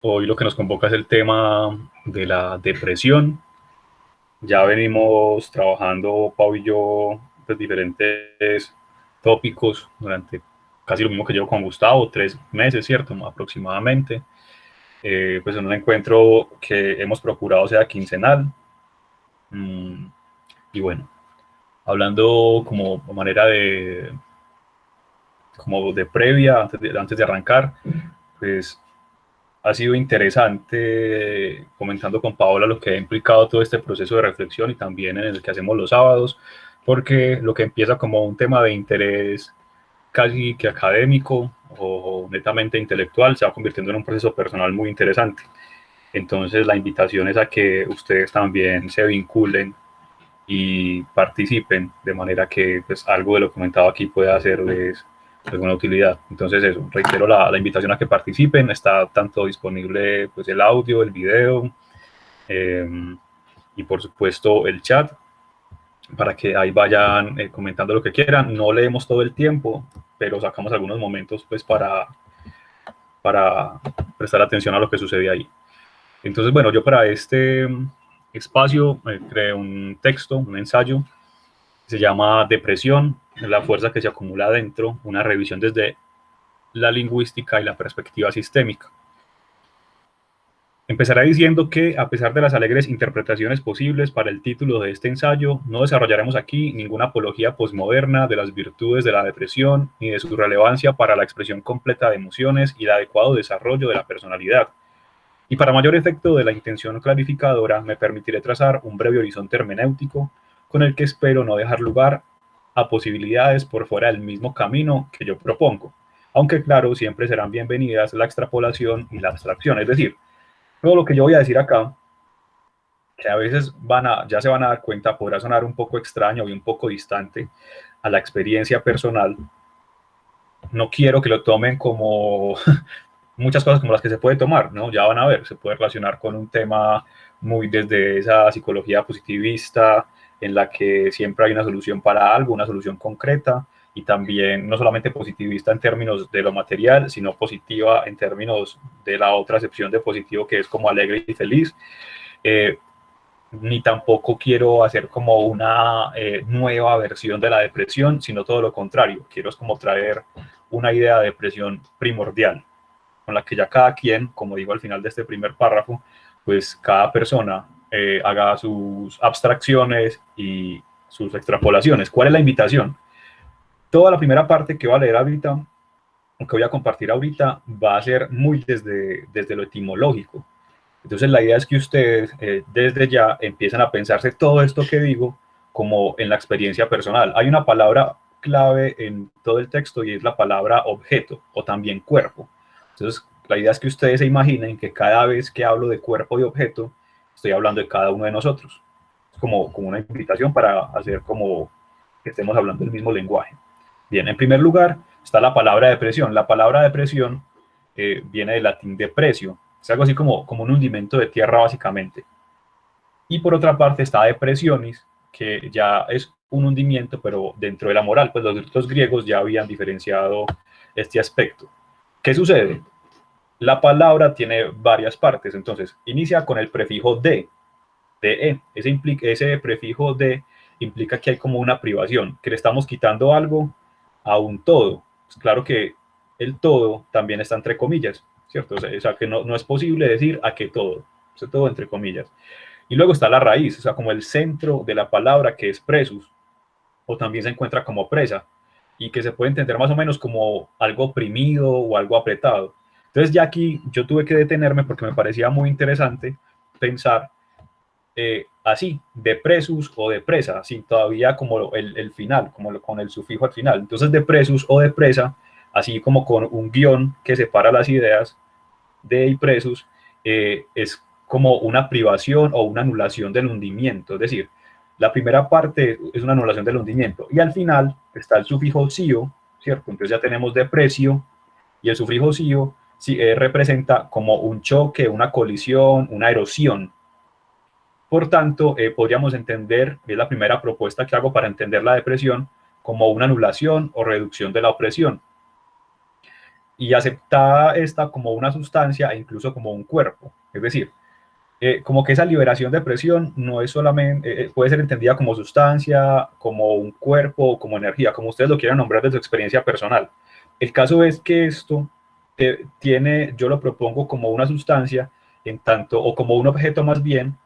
Hoy lo que nos convoca es el tema de la depresión. Ya venimos trabajando, Pau y yo, pues, diferentes tópicos durante casi lo mismo que llevo con Gustavo, 3 meses, ¿cierto? Aproximadamente. Pues en un encuentro que hemos procurado sea quincenal. Mm, y bueno, hablando como manera como de previa, antes de arrancar, pues ha sido interesante comentando con Paola lo que ha implicado todo este proceso de reflexión y también en el que hacemos los sábados, porque lo que empieza como un tema de interés casi que académico o netamente intelectual se va convirtiendo en un proceso personal muy interesante. Entonces la invitación es a que ustedes también se vinculen y participen de manera que pues, algo de lo comentado aquí pueda hacerles alguna utilidad. Entonces eso, reitero la invitación a que participen, está tanto disponible pues, el audio, el video eh, y por supuesto el chat para que ahí vayan comentando lo que quieran. No leemos todo el tiempo, pero sacamos algunos momentos pues para prestar atención a lo que sucede ahí. Entonces, bueno, yo para este espacio creé un texto, un ensayo, se llama Depresión, la fuerza que se acumula dentro, una revisión desde la lingüística y la perspectiva sistémica. Empezaré diciendo que, a pesar de las alegres interpretaciones posibles para el título de este ensayo, no desarrollaremos aquí ninguna apología posmoderna de las virtudes de la depresión ni de su relevancia para la expresión completa de emociones y el adecuado desarrollo de la personalidad. Y para mayor efecto de la intención clarificadora, me permitiré trazar un breve horizonte hermenéutico con el que espero no dejar lugar a posibilidades por fuera del mismo camino que yo propongo. Aunque claro, siempre serán bienvenidas la extrapolación y la abstracción. Es decir, todo lo que yo voy a decir acá, que a veces ya se van a dar cuenta, podrá sonar un poco extraño y un poco distante a la experiencia personal. No quiero que lo tomen como muchas cosas como las que se puede tomar, ¿no? Ya van a ver, se puede relacionar con un tema muy desde esa psicología positivista, en la que siempre hay una solución para algo, una solución concreta, y también no solamente positivista en términos de lo material, sino positiva en términos de la otra acepción de positivo, que es como alegre y feliz. Eh, Ni tampoco quiero hacer como una nueva versión de la depresión, sino todo lo contrario. Quiero es como traer una idea de depresión primordial, con la que ya cada quien, como digo al final de este primer párrafo, pues cada persona haga sus abstracciones y sus extrapolaciones. ¿Cuál es la invitación? Toda la primera parte que voy a leer ahorita, que voy a compartir ahorita, va a ser muy desde lo etimológico. Entonces la idea es que ustedes desde ya empiecen a pensarse todo esto que digo como en la experiencia personal. Hay una palabra clave en todo el texto y es la palabra objeto o también cuerpo. Entonces la idea es que ustedes se imaginen que cada vez que hablo de cuerpo y objeto, estoy hablando de cada uno de nosotros. Es como una invitación para hacer como que estemos hablando el mismo lenguaje. Bien, en primer lugar está la palabra depresión. La palabra depresión viene del latín deprecio, es algo así como un hundimiento de tierra básicamente. Y por otra parte está depresionis, que ya es un hundimiento, pero dentro de la moral, pues los griegos ya habían diferenciado este aspecto. ¿Qué sucede? La palabra tiene varias partes, entonces inicia con el prefijo de. Ese prefijo de implica que hay como una privación, que le estamos quitando algo a un todo. Pues claro que el todo también está entre comillas, ¿cierto? O sea que no es posible decir a que todo, es todo entre comillas. Y luego está la raíz, o sea, como el centro de la palabra que es presus, o también se encuentra como presa, y que se puede entender más o menos como algo oprimido o algo apretado. Entonces ya aquí yo tuve que detenerme porque me parecía muy interesante pensar así, de presus o de presa, sin todavía como el final, como con el sufijo al final. Entonces, de presus o de presa, así como con un guión que separa las ideas de y presus, es como una privación o una anulación del hundimiento. Es decir, la primera parte es una anulación del hundimiento y al final está el sufijo sio, ¿cierto? Entonces ya tenemos deprecio y el sufijo sio sí, representa como un choque, una colisión, una erosión. Por tanto, podríamos entender, es la primera propuesta que hago para entender la depresión, como una anulación o reducción de la opresión. y aceptada esta como una sustancia e incluso como un cuerpo. Es decir, como que esa liberación de presión no es solamente, puede ser entendida como sustancia, como un cuerpo, como energía, como ustedes lo quieran nombrar de su experiencia personal. El caso es que esto tiene, yo lo propongo como una sustancia, en tanto, o como un objeto más bien,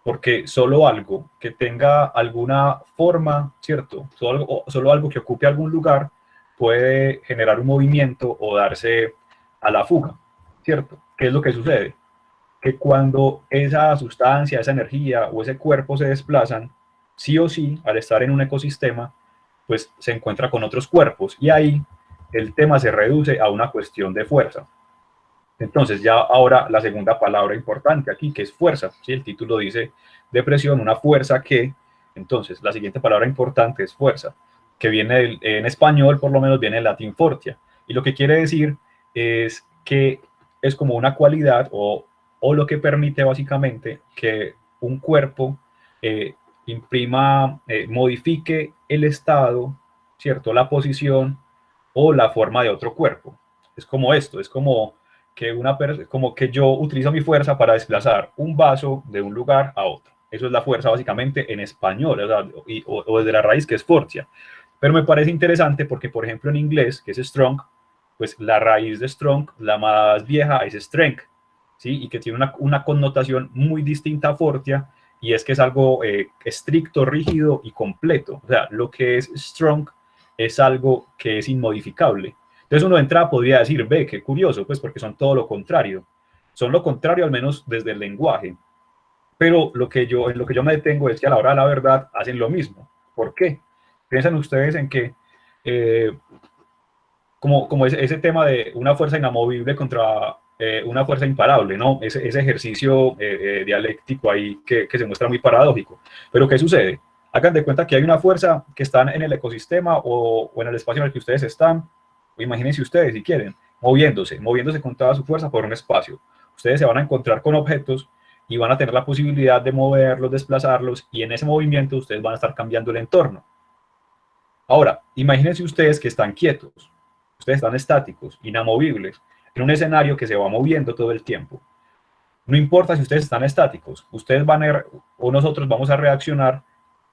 porque solo algo que tenga alguna forma, ¿cierto? Solo algo que ocupe algún lugar puede generar un movimiento o darse a la fuga, ¿cierto? ¿Qué es lo que sucede? Que cuando esa sustancia, esa energía o ese cuerpo se desplazan, sí o sí, al estar en un ecosistema, pues se encuentra con otros cuerpos y ahí el tema se reduce a una cuestión de fuerza. Entonces ya ahora la segunda palabra importante aquí, que es fuerza. ¿Sí? El título dice depresión, una fuerza que, entonces la siguiente palabra importante es fuerza, que viene en español por lo menos viene del latín fortia. Y lo que quiere decir es que es como una cualidad o lo que permite básicamente que un cuerpo eh, imprima, modifique el estado, ¿cierto? La posición o la forma de otro cuerpo. Es como esto, es como que yo utilizo mi fuerza para desplazar un vaso de un lugar a otro. Eso es la fuerza básicamente en español, o, sea, o desde la raíz que es forcia. Pero me parece interesante porque, por ejemplo, en inglés, que es strong, pues la raíz de strong, la más vieja, es strength, ¿sí? Y que tiene una connotación muy distinta a fortia, y es que es algo estricto, rígido y completo. O sea, lo que es strong es algo que es inmodificable. Entonces uno de entrada podría decir, ve, qué curioso, pues porque son todo lo contrario. Son lo contrario al menos desde el lenguaje. Pero en lo que yo me detengo es que a la hora de la verdad hacen lo mismo. ¿Por qué? Piensan ustedes en que eh, como ese tema de una fuerza inamovible contra una fuerza imparable, ¿no? Ese ejercicio dialéctico ahí que se muestra muy paradójico. Pero ¿qué sucede? Hagan de cuenta que hay una fuerza que está en el ecosistema o en el espacio en el que ustedes están, o imagínense ustedes si quieren, moviéndose con toda su fuerza por un espacio. Ustedes se van a encontrar con objetos y van a tener la posibilidad de moverlos, desplazarlos, y en ese movimiento ustedes van a estar cambiando el entorno. Ahora, imagínense ustedes que están quietos, ustedes están estáticos, inamovibles, en un escenario que se va moviendo todo el tiempo. No importa si ustedes están estáticos, ustedes van a, o nosotros vamos a reaccionar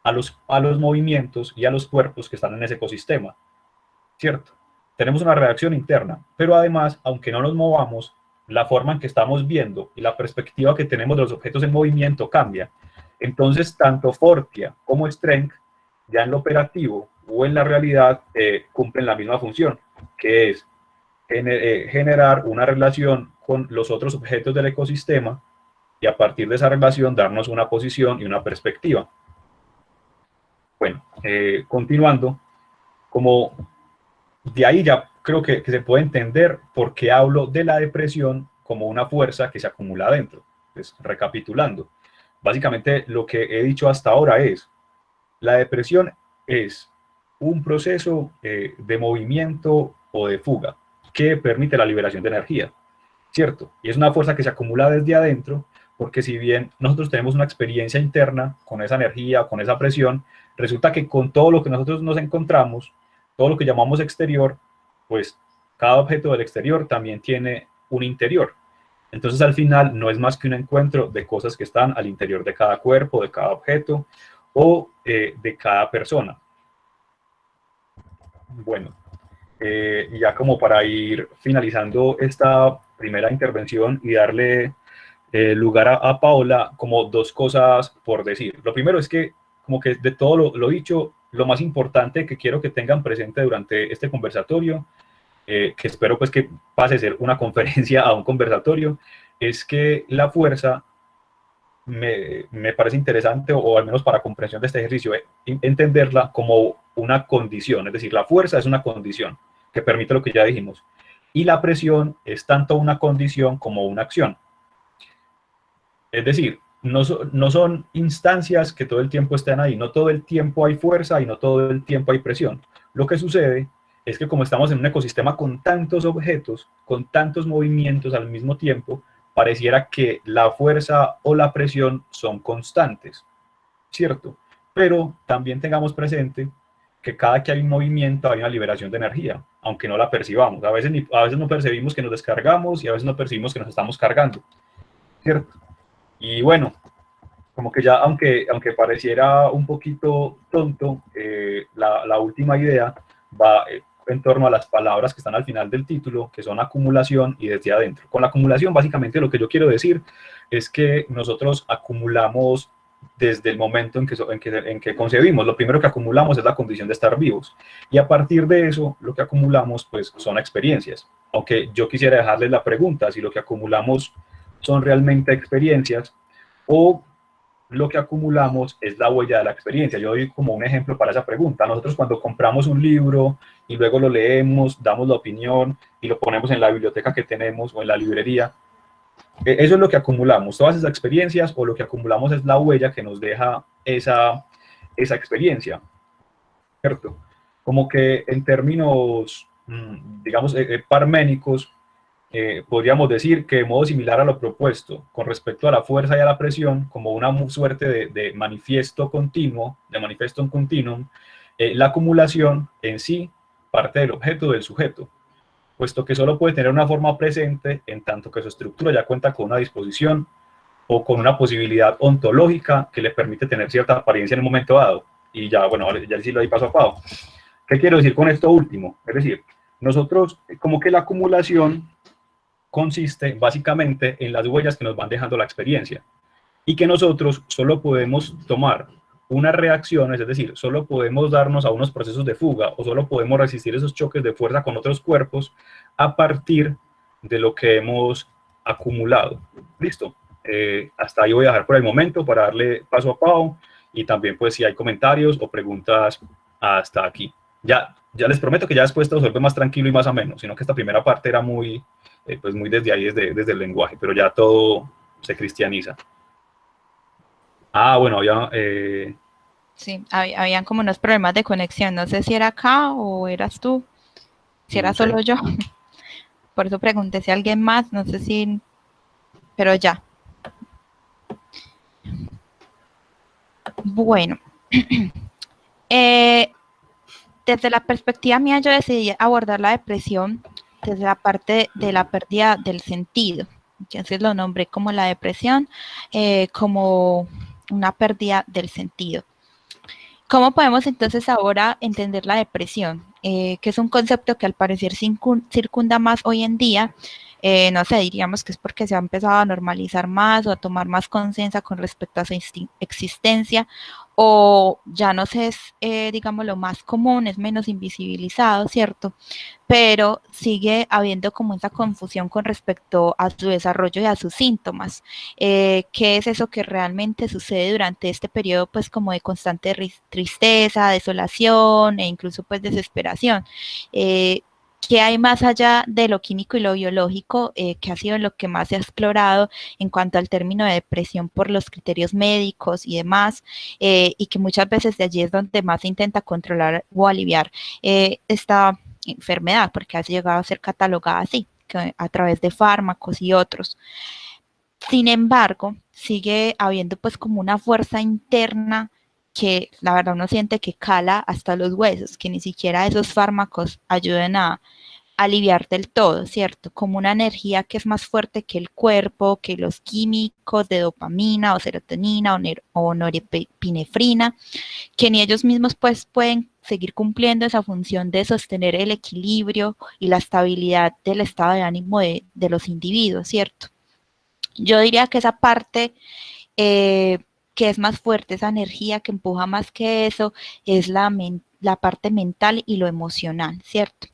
a los movimientos y a los cuerpos que están en ese ecosistema, ¿cierto? Tenemos una reacción interna, pero además, aunque no nos movamos, la forma en que estamos viendo y la perspectiva que tenemos de los objetos en movimiento cambia. Entonces, tanto Fortia como Strength, ya en lo operativo o en la realidad, cumplen la misma función, que es generar una relación con los otros objetos del ecosistema y a partir de esa relación darnos una posición y una perspectiva. Bueno, continuando, como de ahí ya creo que se puede entender por qué hablo de la depresión como una fuerza que se acumula adentro. Pues, recapitulando, básicamente lo que he dicho hasta ahora es, la depresión es un proceso de movimiento o de fuga que permite la liberación de energía, ¿cierto? Y es una fuerza que se acumula desde adentro, porque si bien nosotros tenemos una experiencia interna con esa energía, con esa presión, resulta que con todo lo que nosotros nos encontramos, todo lo que llamamos exterior, pues cada objeto del exterior también tiene un interior. Entonces al final no es más que un encuentro de cosas que están al interior de cada cuerpo, de cada objeto o de cada persona. Bueno, ya como para ir finalizando esta primera intervención y darle lugar a Paola, como dos cosas por decir. Lo primero es que, como que de todo lo dicho, lo más importante que quiero que tengan presente durante este conversatorio, que espero pues que pase a ser una conferencia a un conversatorio, es que la fuerza me parece interesante, o al menos para comprensión de este ejercicio, entenderla como una condición, es decir, la fuerza es una condición que permite lo que ya dijimos, y la presión es tanto una condición como una acción. Es decir, no son instancias que todo el tiempo estén ahí, no todo el tiempo hay fuerza y no todo el tiempo hay presión. Lo que sucede es que como estamos en un ecosistema con tantos objetos, con tantos movimientos al mismo tiempo, pareciera que la fuerza o la presión son constantes, ¿cierto? Pero también tengamos presente que cada que hay un movimiento hay una liberación de energía, aunque no la percibamos. A veces no percibimos que nos descargamos y a veces no percibimos que nos estamos cargando, ¿cierto? Y bueno, como que ya, aunque pareciera un poquito tonto, la última idea va en torno a las palabras que están al final del título, que son acumulación y desde adentro. Con la acumulación, básicamente lo que yo quiero decir es que nosotros acumulamos desde el momento en que concebimos. Lo primero que acumulamos es la condición de estar vivos. Y a partir de eso, lo que acumulamos pues son experiencias. Aunque yo quisiera dejarles la pregunta, si lo que acumulamos son realmente experiencias o lo que acumulamos es la huella de la experiencia. Yo doy como un ejemplo para esa pregunta. Nosotros cuando compramos un libro y luego lo leemos, damos la opinión y lo ponemos en la biblioteca que tenemos o en la librería, eso es lo que acumulamos, todas esas experiencias, o lo que acumulamos es la huella que nos deja esa experiencia, ¿cierto? Como que en términos, digamos, parménicos, podríamos decir que de modo similar a lo propuesto con respecto a la fuerza y a la presión, como una suerte de manifiesto continuo, de manifiesto continuum, la acumulación en sí parte del objeto del sujeto, puesto que solo puede tener una forma presente en tanto que su estructura ya cuenta con una disposición o con una posibilidad ontológica que le permite tener cierta apariencia en un momento dado. Y ya, bueno, ya sí lo doy paso a paso. ¿Qué quiero decir con esto último? Es decir, nosotros, como que la acumulación consiste básicamente en las huellas que nos van dejando la experiencia y que nosotros solo podemos tomar unas reacciones, es decir, solo podemos darnos a unos procesos de fuga o solo podemos resistir esos choques de fuerza con otros cuerpos a partir de lo que hemos acumulado. Listo. Hasta ahí voy a dejar por el momento para darle paso a Pau y también pues si hay comentarios o preguntas hasta aquí. Ya les prometo que ya después todo se vuelve más tranquilo y más ameno, sino que esta primera parte era muy, pues muy desde ahí, desde el lenguaje, pero ya todo se cristianiza. Ah, bueno, había... Sí, habían como unos problemas de conexión. No sé si era acá o eras tú, si era sí. solo yo. Por eso pregunté si alguien más, no sé si, pero ya. Bueno, eh, desde la perspectiva mía yo decidí abordar la depresión desde la parte de la pérdida del sentido. Entonces lo nombré como la depresión, como una pérdida del sentido. ¿Cómo podemos entonces ahora entender la depresión? Que es un concepto que al parecer circunda más hoy en día. No sé, diríamos que es porque se ha empezado a normalizar más o a tomar más conciencia con respecto a su existencia, o ya no sé, es, digamos, lo más común, es menos invisibilizado, ¿cierto? Pero sigue habiendo como esa confusión con respecto a su desarrollo y a sus síntomas. ¿Qué es eso que realmente sucede durante este periodo, pues como de constante tristeza, desolación e incluso pues desesperación? ¿Qué hay más allá de lo químico y lo biológico, que ha sido lo que más se ha explorado en cuanto al término de depresión por los criterios médicos y demás, y que muchas veces de allí es donde más se intenta controlar o aliviar esta enfermedad, porque ha llegado a ser catalogada así, a través de fármacos y otros? Sin embargo, sigue habiendo pues como una fuerza interna que la verdad uno siente que cala hasta los huesos, que ni siquiera esos fármacos ayuden a aliviar del todo, ¿cierto? Como una energía que es más fuerte que el cuerpo, que los químicos de dopamina o serotonina o norepinefrina, que ni ellos mismos pues pueden seguir cumpliendo esa función de sostener el equilibrio y la estabilidad del estado de ánimo de los individuos, ¿cierto? Yo diría que esa parte que es más fuerte, esa energía que empuja más que eso, es la parte mental y lo emocional, ¿cierto?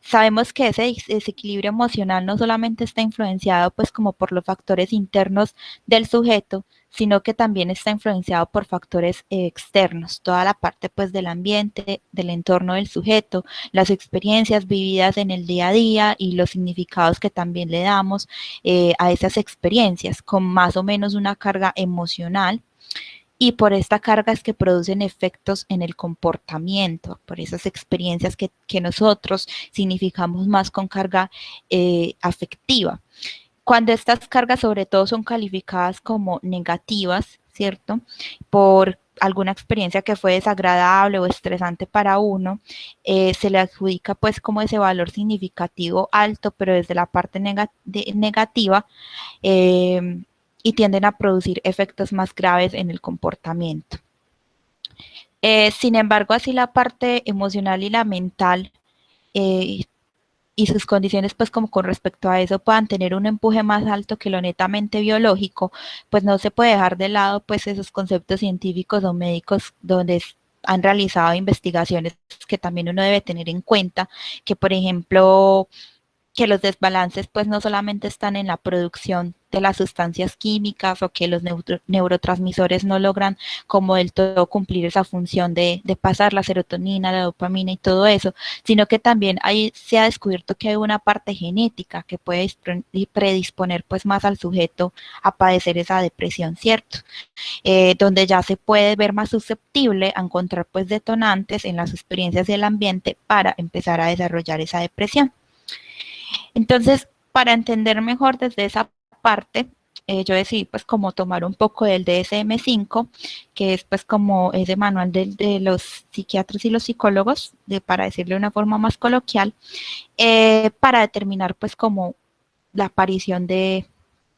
Sabemos que ese desequilibrio emocional no solamente está influenciado pues como por los factores internos del sujeto, sino que también está influenciado por factores externos, toda la parte pues del ambiente, del entorno del sujeto, las experiencias vividas en el día a día y los significados que también le damos a esas experiencias, con más o menos una carga emocional, y por esta carga es que producen efectos en el comportamiento, por esas experiencias que nosotros significamos más con carga afectiva. Cuando estas cargas sobre todo son calificadas como negativas, ¿cierto? Por alguna experiencia que fue desagradable o estresante para uno, se le adjudica pues como ese valor significativo alto, pero desde la parte negativa, eh, y tienden a producir efectos más graves en el comportamiento. Sin embargo, así la parte emocional y la mental eh, y sus condiciones, pues como con respecto a eso, puedan tener un empuje más alto que lo netamente biológico, pues no se puede dejar de lado pues esos conceptos científicos o médicos donde han realizado investigaciones que también uno debe tener en cuenta, que por ejemplo que los desbalances pues no solamente están en la producción de las sustancias químicas o que los neurotransmisores no logran como del todo cumplir esa función de pasar la serotonina, la dopamina y todo eso, sino que también ahí se ha descubierto que hay una parte genética que puede predisponer pues más al sujeto a padecer esa depresión, ¿cierto? Donde ya se puede ver más susceptible a encontrar pues detonantes en las experiencias del ambiente para empezar a desarrollar esa depresión. Entonces, para entender mejor desde esa parte, yo decidí pues como tomar un poco del DSM-5, que es pues como ese manual de los psiquiatras y los psicólogos, para decirlo de una forma más coloquial, para determinar pues como la aparición de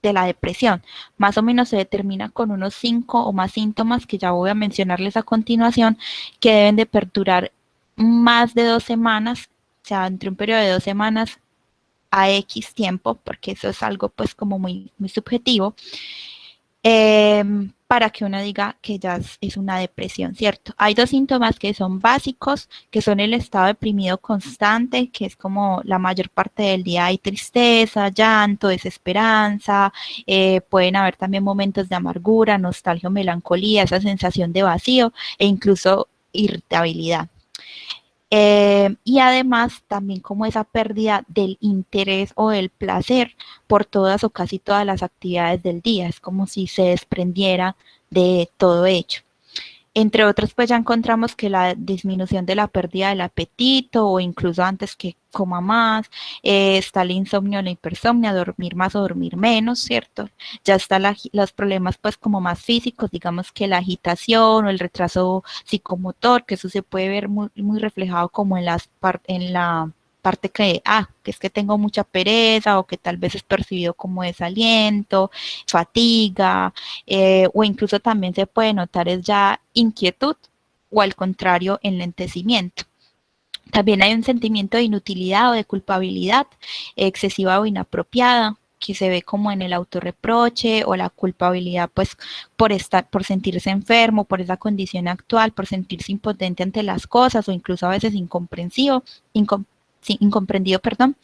la depresión. Más o menos se determina con unos 5 o más síntomas que ya voy a mencionarles a continuación, que deben de perdurar más de 2 semanas, o sea, entre un periodo de 2 semanas a X tiempo, porque eso es algo pues como muy subjetivo, para que uno diga que ya es una depresión, ¿cierto? Hay 2 síntomas que son básicos, que son el estado deprimido constante, que es como la mayor parte del día hay tristeza, llanto, desesperanza, pueden haber también momentos de amargura, nostalgia o melancolía, esa sensación de vacío e incluso irritabilidad. Y además también como esa pérdida del interés o del placer por todas o casi todas las actividades del día, es como si se desprendiera de todo ello. Entre otros, pues ya encontramos que la disminución de la pérdida del apetito o incluso antes que coma más, está el insomnio, la hipersomnia, dormir más o dormir menos, ¿cierto? Ya están los problemas pues como más físicos, digamos que la agitación o el retraso psicomotor, que eso se puede ver muy reflejado como en la parte que es que tengo mucha pereza o que tal vez es percibido como desaliento, fatiga, o incluso también se puede notar es ya inquietud o al contrario enlentecimiento. También hay un sentimiento de inutilidad o de culpabilidad excesiva o inapropiada que se ve como en el autorreproche o la culpabilidad pues por sentirse enfermo, por esa condición actual, por sentirse impotente ante las cosas o incluso a veces incomprendido, perdón,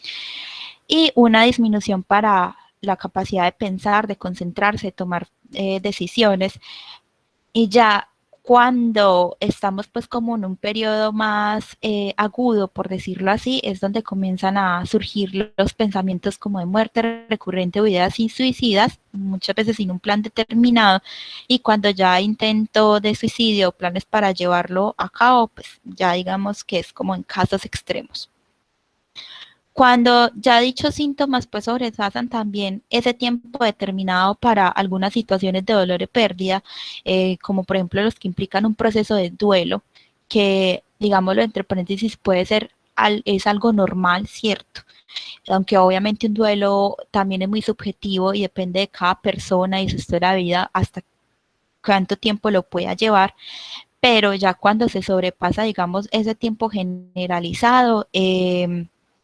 y una disminución para la capacidad de pensar, de concentrarse, de tomar decisiones. Y ya cuando estamos pues como en un periodo más agudo, por decirlo así, es donde comienzan a surgir los pensamientos como de muerte recurrente o ideas suicidas, muchas veces sin un plan determinado, y cuando ya hay intento de suicidio o planes para llevarlo a cabo, pues ya digamos que es como en casos extremos. Cuando ya dichos síntomas pues sobrepasan también ese tiempo determinado para algunas situaciones de dolor y pérdida, como por ejemplo los que implican un proceso de duelo, que digámoslo entre paréntesis puede ser es algo normal, ¿cierto? Aunque obviamente un duelo también es muy subjetivo y depende de cada persona y su historia de vida hasta cuánto tiempo lo pueda llevar, pero ya cuando se sobrepasa, digamos, ese tiempo generalizado,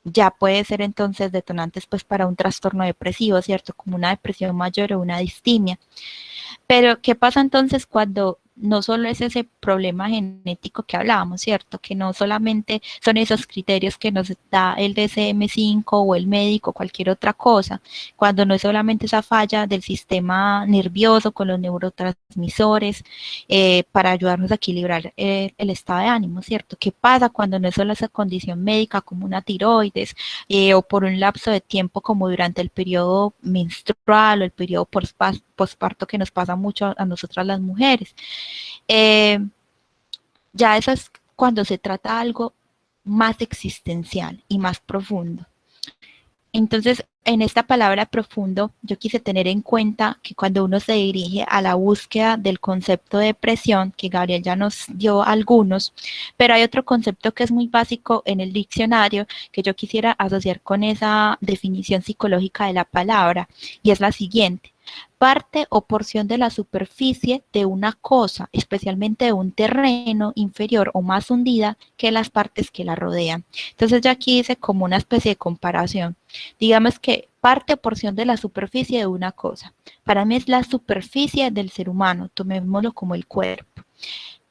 ya puede ser entonces detonantes pues para un trastorno depresivo, ¿cierto? Como una depresión mayor o una distimia. Pero, ¿qué pasa entonces cuando no solo es ese problema genético que hablábamos, ¿cierto? Que no solamente son esos criterios que nos da el DSM-5 o el médico, cualquier otra cosa, cuando no es solamente esa falla del sistema nervioso con los neurotransmisores para ayudarnos a equilibrar el estado de ánimo, ¿cierto? ¿Qué pasa cuando no es solo esa condición médica como una tiroides o por un lapso de tiempo como durante el periodo menstrual o el periodo posparto que nos pasa mucho a nosotras las mujeres? Eh, ya eso es cuando se trata de algo más existencial y más profundo. Entonces, en esta palabra profundo, yo quise tener en cuenta que cuando uno se dirige a la búsqueda del concepto de depresión, que Gabriel ya nos dio algunos, pero hay otro concepto que es muy básico en el diccionario que yo quisiera asociar con esa definición psicológica de la palabra, y es la siguiente: parte o porción de la superficie de una cosa, especialmente de un terreno inferior o más hundida que las partes que la rodean. Entonces ya aquí hice como una especie de comparación. Digamos que parte o porción de la superficie de una cosa. Para mí es la superficie del ser humano, tomémoslo como el cuerpo,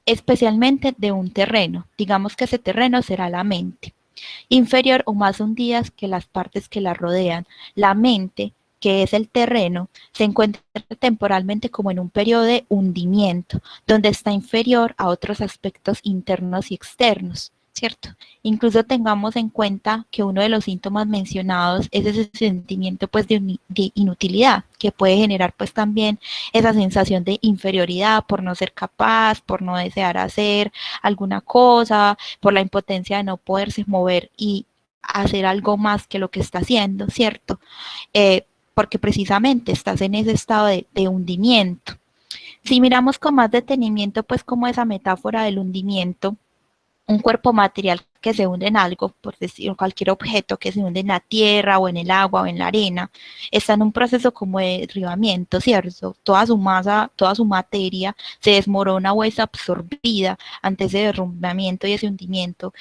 especialmente de un terreno. Digamos que ese terreno será la mente, inferior o más hundidas que las partes que la rodean. La mente, que es el terreno, se encuentra temporalmente como en un periodo de hundimiento, donde está inferior a otros aspectos internos y externos, ¿cierto? Incluso tengamos en cuenta que uno de los síntomas mencionados es ese sentimiento pues de inutilidad, que puede generar pues también esa sensación de inferioridad por no ser capaz, por no desear hacer alguna cosa, por la impotencia de no poderse mover y hacer algo más que lo que está haciendo, ¿cierto? Porque precisamente estás en ese estado de hundimiento. Si miramos con más detenimiento, pues como esa metáfora del hundimiento, un cuerpo material que se hunde en algo, por decir cualquier objeto que se hunde en la tierra o en el agua o en la arena, está en un proceso como de derribamiento, ¿cierto? Toda su masa, toda su materia se desmorona o es absorbida ante ese derrumbamiento y ese hundimiento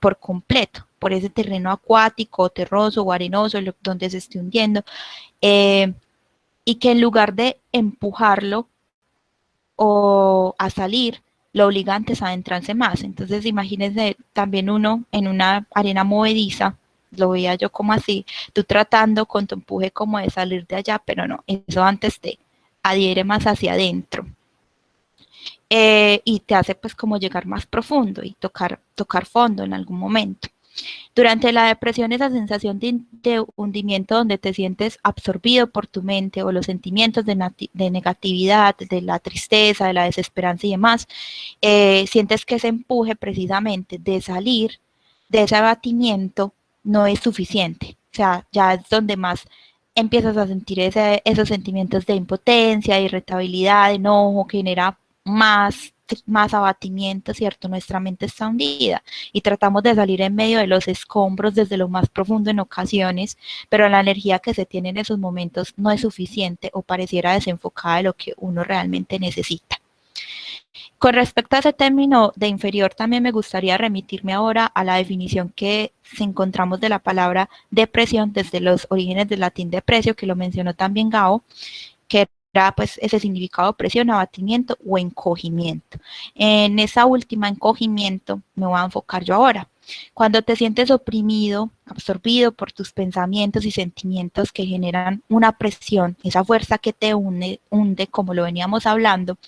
por completo, por ese terreno acuático, terroso o arenoso donde se esté hundiendo, eh, y que en lugar de empujarlo o a salir, lo obliga antes a adentrarse más. Entonces, imagínense también uno en una arena movediza, lo veía yo como así, tú tratando con tu empuje como de salir de allá, pero no, eso antes te adhiere más hacia adentro. Y te hace pues como llegar más profundo y tocar fondo en algún momento. Durante la depresión, esa sensación de hundimiento donde te sientes absorbido por tu mente o los sentimientos de negatividad, de la tristeza, de la desesperanza y demás, sientes que ese empuje precisamente de salir de ese abatimiento no es suficiente. O sea, ya es donde más empiezas a sentir esos sentimientos de impotencia, de irritabilidad, de enojo, que genera más abatimiento, ¿cierto? Nuestra mente está hundida y tratamos de salir en medio de los escombros desde lo más profundo en ocasiones, pero la energía que se tiene en esos momentos no es suficiente o pareciera desenfocada de lo que uno realmente necesita. Con respecto a ese término de inferior, también me gustaría remitirme ahora a la definición que encontramos de la palabra depresión desde los orígenes del latín deprecio, que lo mencionó también Gao, que era pues ese significado de opresión, abatimiento o encogimiento. En esa última, encogimiento, me voy a enfocar yo ahora. Cuando te sientes oprimido, absorbido por tus pensamientos y sentimientos que generan una presión, esa fuerza que te hunde, como lo veníamos hablando,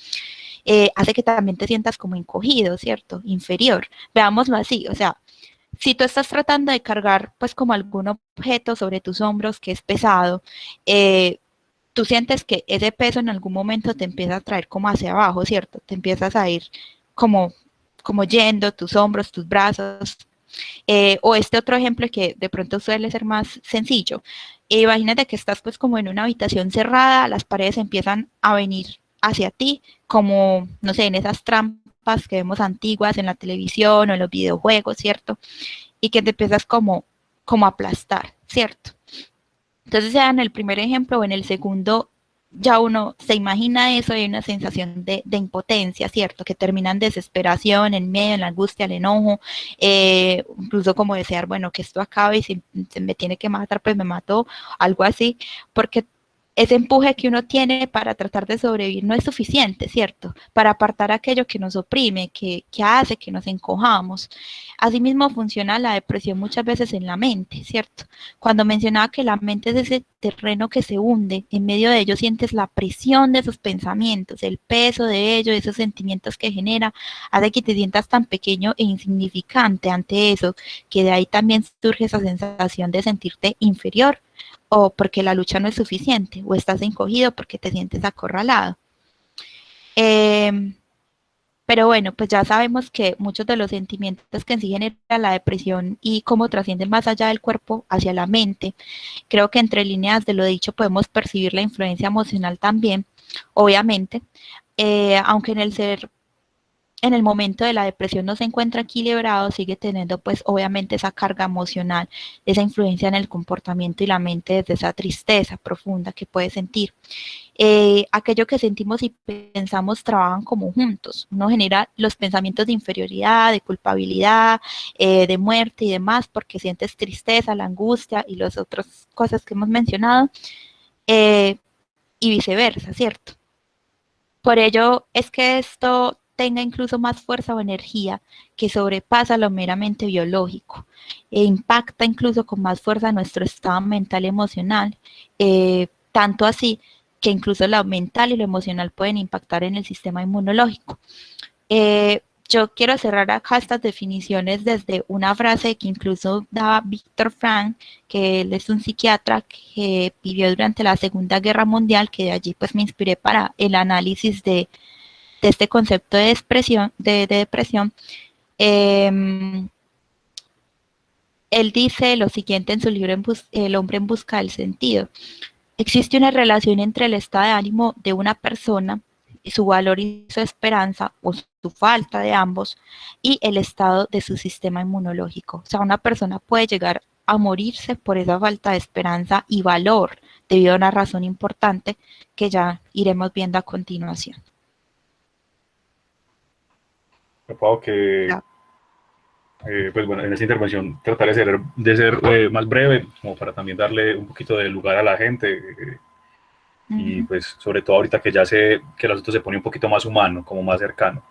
hace que también te sientas como encogido, ¿cierto? Inferior. Veámoslo así, o sea, si tú estás tratando de cargar pues como algún objeto sobre tus hombros que es pesado, tú sientes que ese peso en algún momento te empieza a traer como hacia abajo, ¿cierto? Te empiezas a ir como, como yendo tus hombros, tus brazos. O este otro ejemplo que de pronto suele ser más sencillo. Imagínate que estás pues como en una habitación cerrada, las paredes empiezan a venir hacia ti, como, no sé, en esas trampas que vemos antiguas en la televisión o en los videojuegos, ¿cierto? Y que te empiezas como a aplastar, ¿cierto? Entonces, sea en el primer ejemplo o en el segundo, ya uno se imagina eso y hay una sensación de impotencia, ¿cierto? Que termina en desesperación, en miedo, en la angustia, el enojo, incluso como desear, bueno, que esto acabe y si se me tiene que matar, pues me mató, algo así, porque ese empuje que uno tiene para tratar de sobrevivir no es suficiente, ¿cierto? Para apartar aquello que nos oprime, que hace que nos encojamos. Asimismo funciona la depresión muchas veces en la mente, ¿cierto? Cuando mencionaba que la mente es ese terreno que se hunde, en medio de ello sientes la presión de esos pensamientos, el peso de ellos, esos sentimientos que genera, hace que te sientas tan pequeño e insignificante ante eso, que de ahí también surge esa sensación de sentirte inferior o porque la lucha no es suficiente o estás encogido porque te sientes acorralado. Eh, Pero bueno, pues ya sabemos que muchos de los sentimientos que en sí genera la depresión y cómo trascienden más allá del cuerpo hacia la mente, creo que entre líneas de lo dicho podemos percibir la influencia emocional también, obviamente, aunque en el momento de la depresión no se encuentra equilibrado, sigue teniendo pues obviamente esa carga emocional, esa influencia en el comportamiento y la mente desde esa tristeza profunda que puede sentir. Aquello que sentimos y pensamos trabajan como juntos. Uno genera los pensamientos de inferioridad, de culpabilidad, de muerte y demás, porque sientes tristeza, la angustia y las otras cosas que hemos mencionado, eh, y viceversa, ¿cierto? Por ello es que esto tenga incluso más fuerza o energía que sobrepasa lo meramente biológico e impacta incluso con más fuerza nuestro estado mental y emocional, tanto así que incluso lo mental y lo emocional pueden impactar en el sistema inmunológico. Yo quiero cerrar acá estas definiciones desde una frase que incluso daba Víctor Frank, que él es un psiquiatra que vivió durante la Segunda Guerra Mundial, que de allí pues me inspiré para el análisis de este concepto de depresión. De depresión. Eh, Él dice lo siguiente en su libro El hombre en busca del sentido. Existe una relación entre el estado de ánimo de una persona, su valor y su esperanza, o su falta de ambos, y el estado de su sistema inmunológico. O sea, una persona puede llegar a morirse por esa falta de esperanza y valor, debido a una razón importante que ya iremos viendo a continuación. Supongo que, pues bueno, en esta intervención trataré de ser más breve, como para también darle un poquito de lugar a la gente, Uh y -huh. pues sobre todo ahorita que ya sé que el asunto se pone un poquito más humano, como más cercano.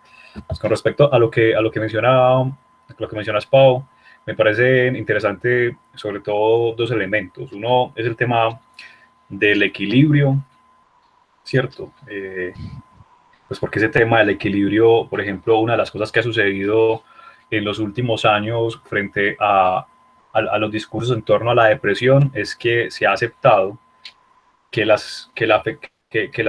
Pues con respecto a lo que mencionas, Pau, me parece interesante sobre todo dos elementos. Uno es el tema del equilibrio, ¿cierto? Pues porque ese tema del equilibrio, por ejemplo, una de las cosas que ha sucedido en los últimos años frente a los discursos en torno a la depresión es que se ha aceptado que las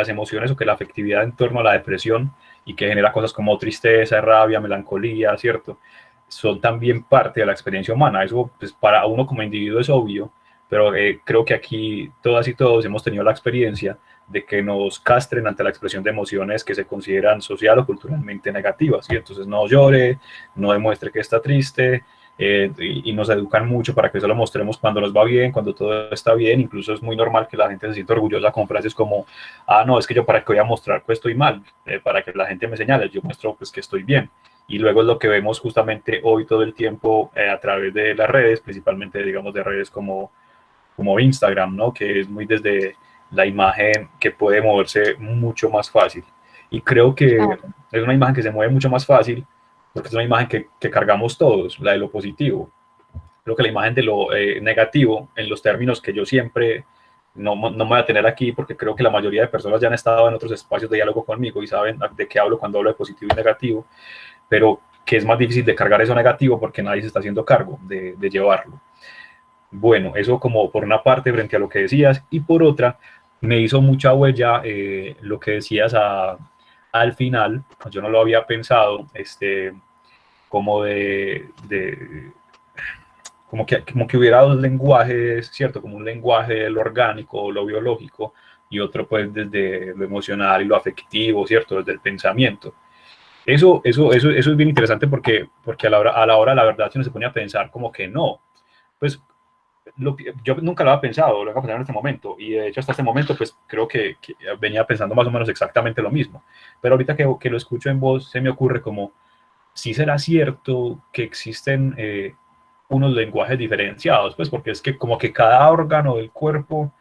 emociones o que la afectividad en torno a la depresión y que genera cosas como tristeza, rabia, melancolía, ¿cierto? Son también parte de la experiencia humana. Eso pues, para uno como individuo es obvio, pero creo que aquí todas y todos hemos tenido la experiencia de que nos castren ante la expresión de emociones que se consideran social o culturalmente negativas. ¿Sí? Entonces no llore, no demuestre que está triste, y nos educan mucho para que eso lo mostremos cuando nos va bien, cuando todo está bien. Incluso es muy normal que la gente se sienta orgullosa con frases como, ah, no, es que yo para qué voy a mostrar que estoy mal, para que la gente me señale, yo muestro pues que estoy bien. Y luego es lo que vemos justamente hoy todo el tiempo a través de las redes, principalmente digamos de redes como Instagram, ¿no? Que es muy desde la imagen que puede moverse mucho más fácil. Y creo que Claro. es una imagen que se mueve mucho más fácil porque es una imagen que cargamos todos, la de lo positivo. Creo que la imagen de lo negativo, en los términos que yo siempre no me voy a tener aquí, porque creo que la mayoría de personas ya han estado en otros espacios de diálogo conmigo y saben de qué hablo cuando hablo de positivo y negativo, pero que es más difícil de cargar eso negativo porque nadie se está haciendo cargo de llevarlo. Bueno, eso como por una parte frente a lo que decías, y por otra me hizo mucha huella lo que decías al final. Yo no lo había pensado, como como que hubiera dos lenguajes, ¿cierto? Como un lenguaje lo orgánico, lo biológico, y otro pues desde lo emocional y lo afectivo, ¿cierto? Desde el pensamiento. Eso es bien interesante porque a la hora, la verdad, si uno se pone a pensar como que no, pues yo nunca lo había pensado, lo voy a pensar en este momento, y de hecho hasta este momento pues creo que venía pensando más o menos exactamente lo mismo, pero ahorita que lo escucho en voz se me ocurre como, si será cierto que existen unos lenguajes diferenciados, pues porque es que como que cada órgano del cuerpo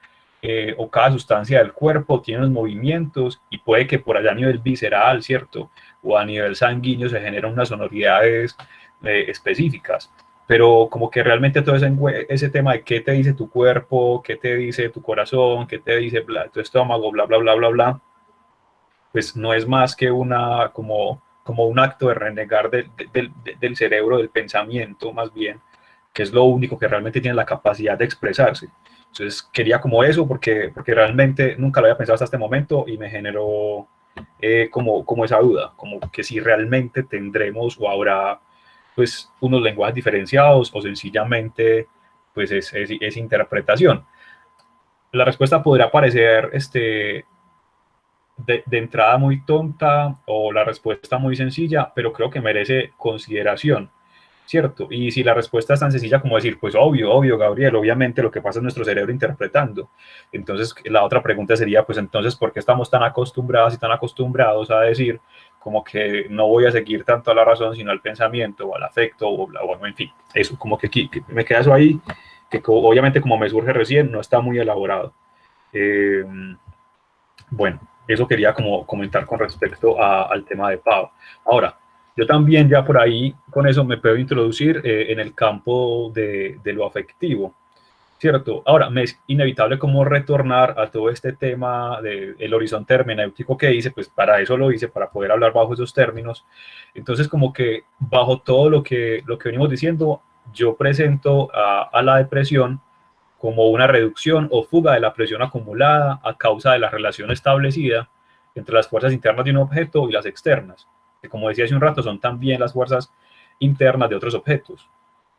o cada sustancia del cuerpo tiene unos movimientos y puede que por allá a nivel visceral, ¿cierto? O a nivel sanguíneo se generan unas sonoridades específicas, pero como que realmente todo ese tema de qué te dice tu cuerpo, qué te dice tu corazón, qué te dice tu estómago, bla, bla, bla, bla, bla, pues no es más que como un acto de renegar del cerebro, del pensamiento más bien, que es lo único que realmente tiene la capacidad de expresarse. Entonces quería como eso porque realmente nunca lo había pensado hasta este momento y me generó como esa duda, como que si realmente tendremos o habrá pues unos lenguajes diferenciados o sencillamente pues es interpretación. La respuesta podría parecer de entrada muy tonta o la respuesta muy sencilla, pero creo que merece consideración, ¿cierto? Y si la respuesta es tan sencilla como decir, pues obvio, Gabriel, obviamente lo que pasa es nuestro cerebro interpretando. Entonces, la otra pregunta sería, pues entonces, ¿por qué estamos tan acostumbrados y tan acostumbrados a decir como que no voy a seguir tanto a la razón, sino al pensamiento o al afecto, o bueno, en fin, eso, como que me queda eso ahí, que obviamente como me surge recién, no está muy elaborado. Eh, bueno, eso quería como comentar con respecto al tema de Pau. Ahora, yo también ya por ahí con eso me puedo introducir en el campo de lo afectivo, ¿cierto? Ahora, me es inevitable como retornar a todo este tema del horizonte hermenéutico que hice, pues para eso lo hice, para poder hablar bajo esos términos. Entonces, como que bajo todo lo que venimos diciendo, yo presento a la depresión como una reducción o fuga de la presión acumulada a causa de la relación establecida entre las fuerzas internas de un objeto y las externas, que como decía hace un rato son también las fuerzas internas de otros objetos,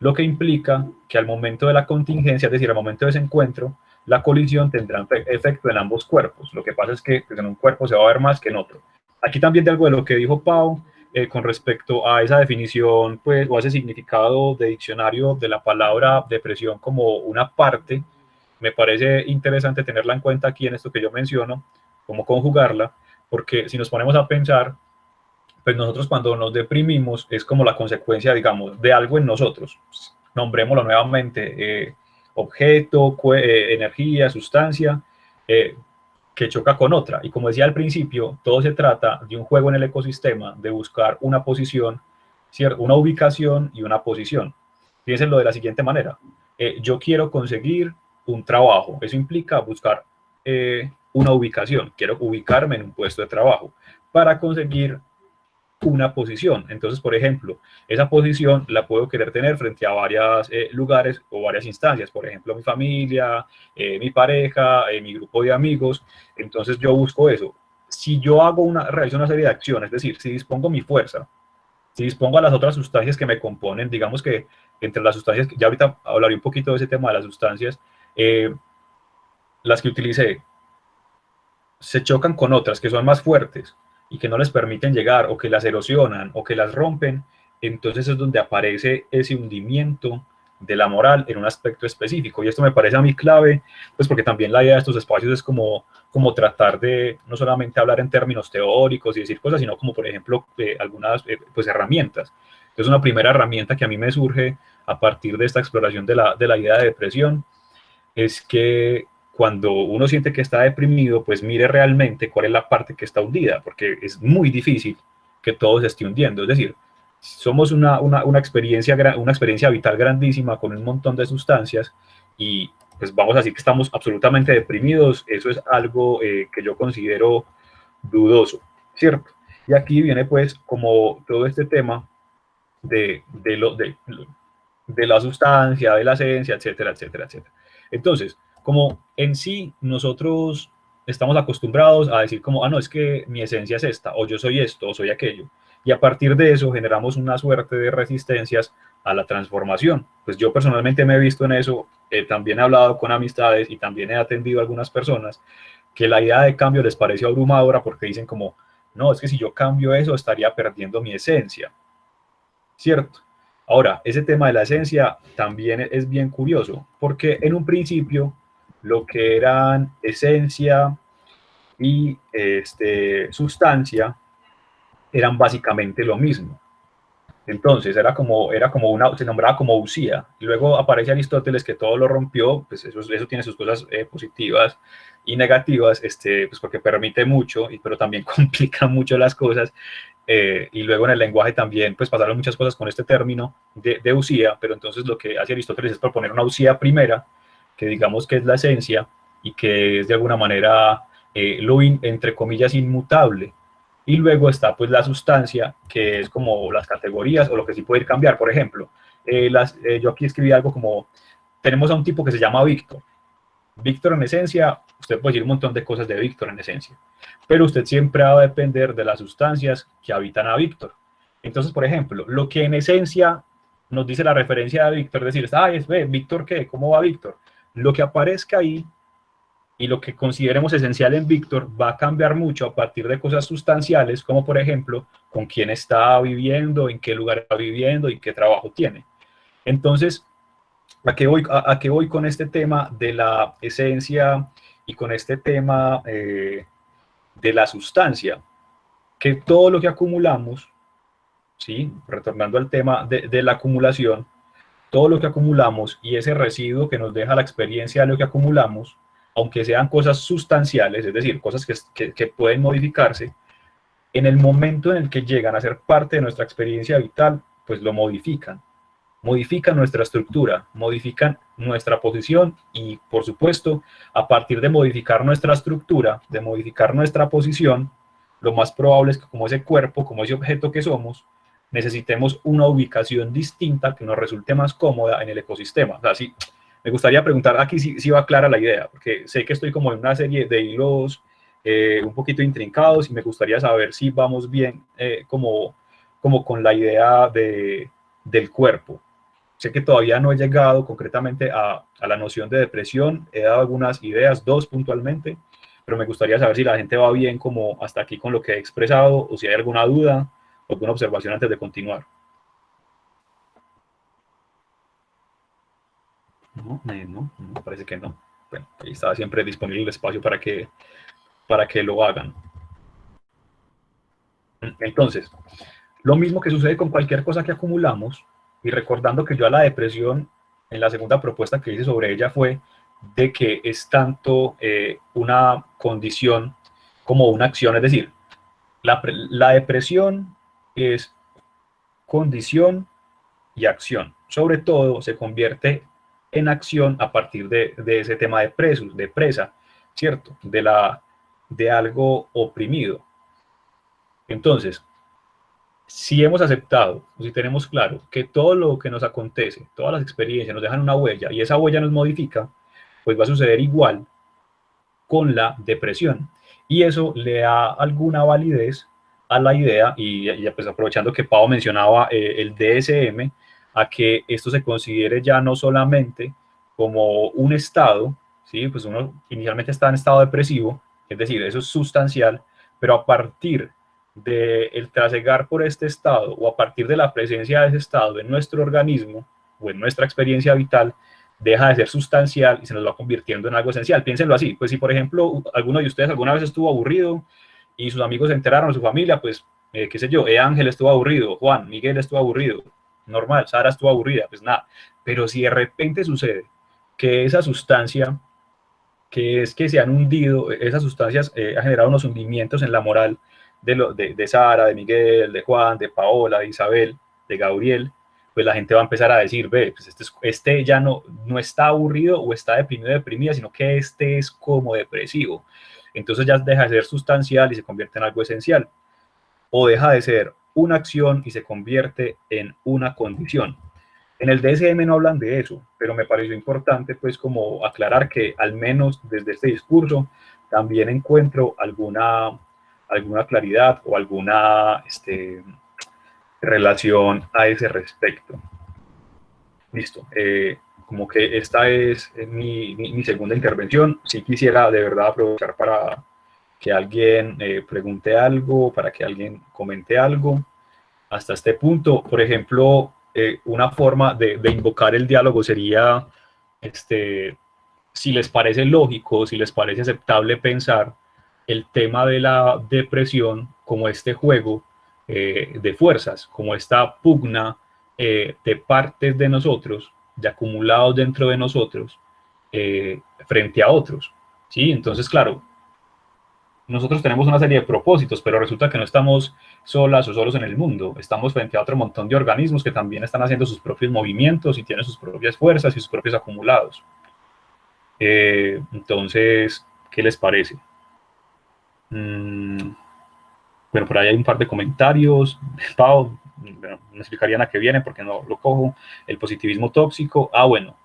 lo que implica que al momento de la contingencia, es decir, al momento de ese encuentro, la colisión tendrá efecto en ambos cuerpos. Lo que pasa es que pues, en un cuerpo se va a ver más que en otro. Aquí también de algo de lo que dijo Pau, con respecto a esa definición, pues, o a ese significado de diccionario de la palabra depresión como una parte, me parece interesante tenerla en cuenta aquí en esto que yo menciono, cómo conjugarla, porque si nos ponemos a pensar, pues nosotros cuando nos deprimimos es como la consecuencia, digamos, de algo en nosotros. Nombrémoslo nuevamente, objeto, energía, sustancia, eh, que choca con otra. Y como decía al principio, todo se trata de un juego en el ecosistema, de buscar una posición, una ubicación y una posición. Piénsenlo de la siguiente manera. Yo quiero conseguir un trabajo. Eso implica buscar una ubicación. Quiero ubicarme en un puesto de trabajo para conseguir una posición. Entonces, por ejemplo, esa posición la puedo querer tener frente a varios lugares o varias instancias, por ejemplo, mi familia, mi pareja, mi grupo de amigos. Entonces, yo busco eso. Si yo realizo una serie de acciones, es decir, si dispongo mi fuerza, si dispongo a las otras sustancias que me componen, digamos que entre las sustancias, ya ahorita hablaré un poquito de ese tema de las sustancias, las que utilicé se chocan con otras que son más fuertes y que no les permiten llegar o que las erosionan o que las rompen, entonces es donde aparece ese hundimiento de la moral en un aspecto específico. Y esto me parece a mí clave, pues porque también la idea de estos espacios es como tratar de no solamente hablar en términos teóricos y decir cosas, sino como por ejemplo algunas pues herramientas. Entonces una primera herramienta que a mí me surge a partir de esta exploración de la idea de depresión es que cuando uno siente que está deprimido, pues mire realmente cuál es la parte que está hundida, porque es muy difícil que todo se esté hundiendo. Es decir, somos una experiencia vital grandísima con un montón de sustancias y pues vamos a decir que estamos absolutamente deprimidos. Eso es algo que yo considero dudoso, ¿cierto? Y aquí viene pues como todo este tema de la sustancia, de la esencia, etcétera, etcétera, etcétera. Entonces, como en sí nosotros estamos acostumbrados a decir como, no, es que mi esencia es esta, o yo soy esto, o soy aquello, y a partir de eso generamos una suerte de resistencias a la transformación. Pues yo personalmente me he visto en eso, también he hablado con amistades y también he atendido a algunas personas que la idea de cambio les parece abrumadora porque dicen como, no, es que si yo cambio eso estaría perdiendo mi esencia, ¿cierto? Ahora, ese tema de la esencia también es bien curioso, porque en un principio lo que eran esencia y sustancia eran básicamente lo mismo. Entonces se nombraba como usía. Y luego aparece Aristóteles que todo lo rompió, pues eso tiene sus cosas positivas y negativas, pues porque permite mucho, pero también complica mucho las cosas. Y luego en el lenguaje también, pues pasaron muchas cosas con este término de usía, pero entonces lo que hace Aristóteles es proponer una usía primera, que digamos que es la esencia y que es de alguna manera entre comillas, inmutable. Y luego está pues la sustancia, que es como las categorías o lo que sí puede ir cambiar. Por ejemplo, yo aquí escribí algo como, tenemos a un tipo que se llama Víctor. Víctor en esencia, usted puede decir un montón de cosas de Víctor en esencia, pero usted siempre va a depender de las sustancias que habitan a Víctor. Entonces, por ejemplo, lo que en esencia nos dice la referencia de Víctor, decir, ay, ve, Víctor, ¿qué? ¿Cómo va Víctor? Lo que aparezca ahí y lo que consideremos esencial en Víctor va a cambiar mucho a partir de cosas sustanciales, como por ejemplo, con quién está viviendo, en qué lugar está viviendo y qué trabajo tiene. Entonces, a qué voy con este tema de la esencia y con este tema de la sustancia? Que todo lo que acumulamos, ¿sí? Retornando al tema de la acumulación, todo lo que acumulamos y ese residuo que nos deja la experiencia de lo que acumulamos, aunque sean cosas sustanciales, es decir, cosas que pueden modificarse, en el momento en el que llegan a ser parte de nuestra experiencia vital, pues lo modifican nuestra estructura, modifican nuestra posición y, por supuesto, a partir de modificar nuestra estructura, de modificar nuestra posición, lo más probable es que como ese cuerpo, como ese objeto que somos, necesitemos una ubicación distinta que nos resulte más cómoda en el ecosistema. O sea, sí, me gustaría preguntar aquí si va clara la idea, porque sé que estoy como en una serie de hilos un poquito intrincados y me gustaría saber si vamos bien como con la idea del cuerpo. Sé que todavía no he llegado concretamente a la noción de depresión, he dado algunas ideas, dos puntualmente, pero me gustaría saber si la gente va bien como hasta aquí con lo que he expresado o si hay alguna duda o alguna observación antes de continuar. No, parece que no. Bueno, ahí está siempre disponible el espacio para que lo hagan. Entonces, lo mismo que sucede con cualquier cosa que acumulamos, y recordando que yo a la depresión, en la segunda propuesta que hice sobre ella fue de que es tanto una condición como una acción, es decir, la depresión es condición y acción. Sobre todo se convierte en acción a partir de ese tema de presa, ¿cierto? De algo oprimido. Entonces, si hemos aceptado, o si tenemos claro que todo lo que nos acontece, todas las experiencias nos dejan una huella y esa huella nos modifica, pues va a suceder igual con la depresión. Y eso le da alguna validez a la idea, y pues aprovechando que Pau mencionaba el DSM, a que esto se considere ya no solamente como un estado, ¿sí? Pues uno inicialmente está en estado depresivo, es decir, eso es sustancial, pero a partir del trasegar por este estado o a partir de la presencia de ese estado en nuestro organismo o en nuestra experiencia vital, deja de ser sustancial y se nos va convirtiendo en algo esencial. Piénsenlo así, pues si por ejemplo alguno de ustedes alguna vez estuvo aburrido y sus amigos se enteraron, su familia, pues qué sé yo, Ángel estuvo aburrido, Juan, Miguel estuvo aburrido, normal, Sara estuvo aburrida, pues nada, pero si de repente sucede que esa sustancia, que es que se han hundido, esas sustancias ha generado unos hundimientos en la moral de Sara, de Miguel, de Juan, de Paola, de Isabel, de Gabriel, pues la gente va a empezar a decir, ve, pues este ya no está aburrido o está deprimido o deprimida, sino que este es como depresivo. Entonces ya deja de ser sustancial y se convierte en algo esencial. O deja de ser una acción y se convierte en una condición. En el DSM no hablan de eso, pero me pareció importante pues como aclarar que al menos desde este discurso también encuentro alguna claridad o alguna relación a ese respecto. Listo. Como que esta es mi segunda intervención. Si quisiera de verdad aprovechar para que alguien pregunte algo, para que alguien comente algo. Hasta este punto, por ejemplo, una forma de invocar el diálogo sería, si les parece lógico, si les parece aceptable pensar el tema de la depresión como este juego de fuerzas, como esta pugna de partes de nosotros, de acumulados dentro de nosotros, frente a otros. ¿Sí? Entonces, claro, nosotros tenemos una serie de propósitos, pero resulta que no estamos solas o solos en el mundo. Estamos frente a otro montón de organismos que también están haciendo sus propios movimientos y tienen sus propias fuerzas y sus propios acumulados. Entonces, ¿qué les parece? Bueno, por ahí hay un par de comentarios. Pau, bueno, me explicarían a qué viene porque no lo cojo. El positivismo tóxico. Bueno.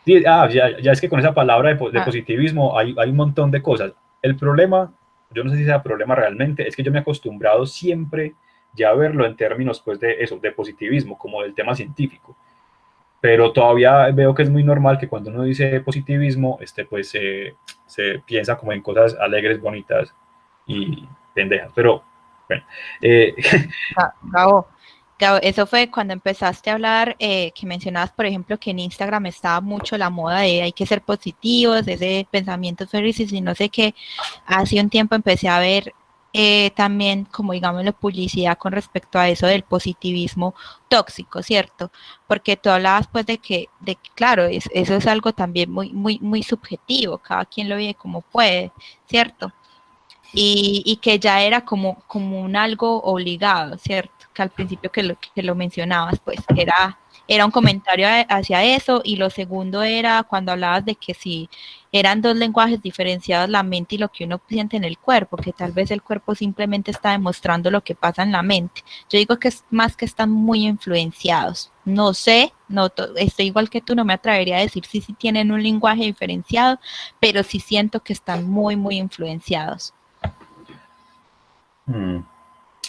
Sí, ya es que con esa palabra de Ah, positivismo hay un montón de cosas. El problema, yo no sé si sea problema realmente, es que yo me he acostumbrado siempre ya a verlo en términos pues de eso, de positivismo, como del tema científico. Pero todavía veo que es muy normal que cuando uno dice positivismo, pues se piensa como en cosas alegres, bonitas y pendejas. Pero bueno, eh, Gabo, Gabo, eso fue cuando empezaste a hablar, que mencionabas, por ejemplo, que en Instagram estaba mucho la moda de hay que ser positivos, ese pensamiento felices y no sé qué. Hace un tiempo empecé a ver también, como digamos, la publicidad con respecto a eso del positivismo tóxico, ¿cierto? Porque tú hablabas pues de que claro, eso es algo también muy subjetivo, cada quien lo vive como puede, ¿cierto? Y que ya era como un algo obligado, ¿cierto? Que al principio que lo mencionabas, pues era un comentario hacia eso, y lo segundo era cuando hablabas de que si eran dos lenguajes diferenciados, la mente y lo que uno siente en el cuerpo, que tal vez el cuerpo simplemente está demostrando lo que pasa en la mente. Yo digo que es más que están muy influenciados. No sé, no estoy igual que tú, no me atrevería a decir si tienen un lenguaje diferenciado, pero sí siento que están muy influenciados. mm,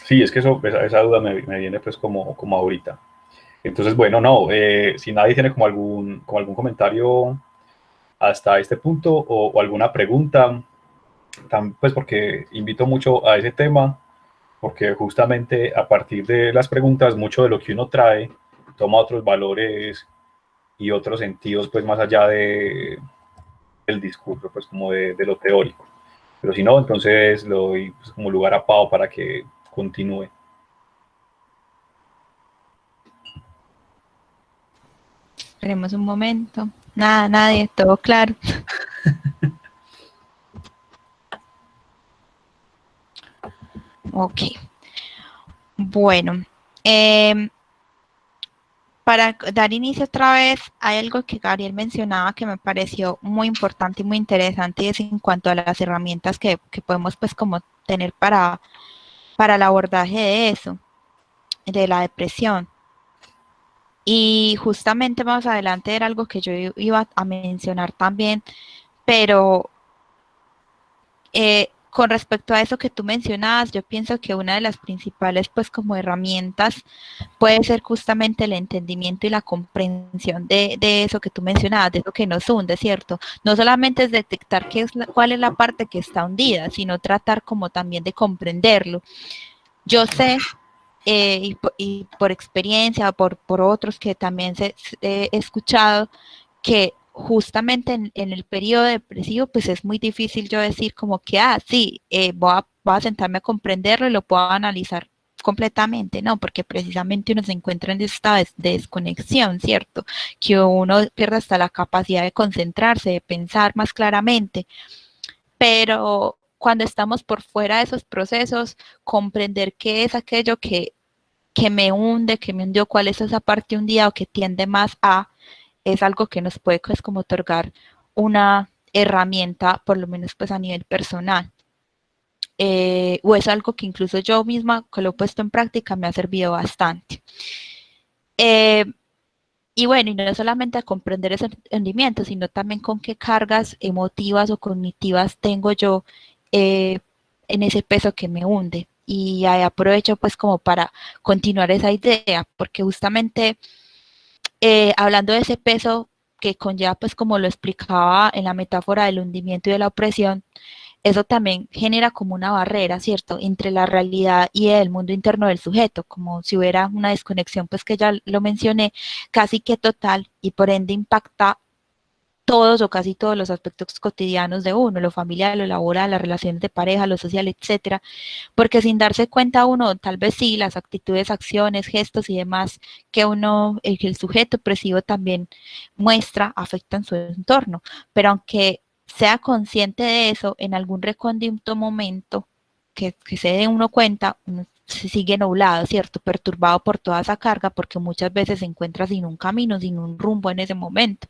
sí, es que esa duda me viene pues como ahorita. Entonces, bueno, no, si nadie tiene como algún comentario hasta este punto o alguna pregunta, pues porque invito mucho a ese tema, porque justamente a partir de las preguntas, mucho de lo que uno trae toma otros valores y otros sentidos, pues más allá del discurso, pues como de lo teórico. Pero si no, entonces lo doy pues, como lugar a Pau para que continúe. Esperemos un momento. Nada, nadie, todo claro. Ok. Bueno, eh, para dar inicio otra vez, hay algo que Gabriel mencionaba que me pareció muy importante y muy interesante, y es en cuanto a las herramientas que podemos pues como tener para el abordaje de eso, de la depresión. Y justamente más adelante era algo que yo iba a mencionar también, pero con respecto a eso que tú mencionabas, yo pienso que una de las principales, pues, como herramientas puede ser justamente el entendimiento y la comprensión de eso que tú mencionabas, de eso que nos hunde, ¿cierto? No solamente es detectar cuál es la parte que está hundida, sino tratar como también de comprenderlo. Yo sé, y por experiencia, por otros que también he escuchado, que justamente en el periodo depresivo, pues es muy difícil yo decir como que, sí, voy a sentarme a comprenderlo y lo puedo analizar completamente, ¿no? Porque precisamente uno se encuentra en estado de desconexión, ¿cierto? Que uno pierde hasta la capacidad de concentrarse, de pensar más claramente, pero cuando estamos por fuera de esos procesos, comprender qué es aquello que me hunde, que me hundió, cuál es esa parte hundida o que tiende más es algo que nos puede pues como otorgar una herramienta, por lo menos pues a nivel personal. O es algo que incluso yo misma que lo he puesto en práctica me ha servido bastante. Eh, y bueno, y no solamente a comprender ese rendimiento, sino también con qué cargas emotivas o cognitivas tengo yo eh, en ese peso que me hunde. Y ahí aprovecho pues como para continuar esa idea, porque justamente hablando de ese peso que conlleva, pues como lo explicaba en la metáfora del hundimiento y de la opresión, eso también genera como una barrera, ¿cierto?, entre la realidad y el mundo interno del sujeto, como si hubiera una desconexión, pues que ya lo mencioné, casi que total, y por ende impacta todos o casi todos los aspectos cotidianos de uno, lo familiar, lo laboral, las relaciones de pareja, lo social, etcétera, porque sin darse cuenta uno, tal vez sí, las actitudes, acciones, gestos y demás que uno, el sujeto expresivo también muestra, afectan su entorno, pero aunque sea consciente de eso, en algún recóndito momento que se dé uno cuenta, uno se sigue nublado, ¿cierto? Perturbado por toda esa carga, porque muchas veces se encuentra sin un camino, sin un rumbo en ese momento.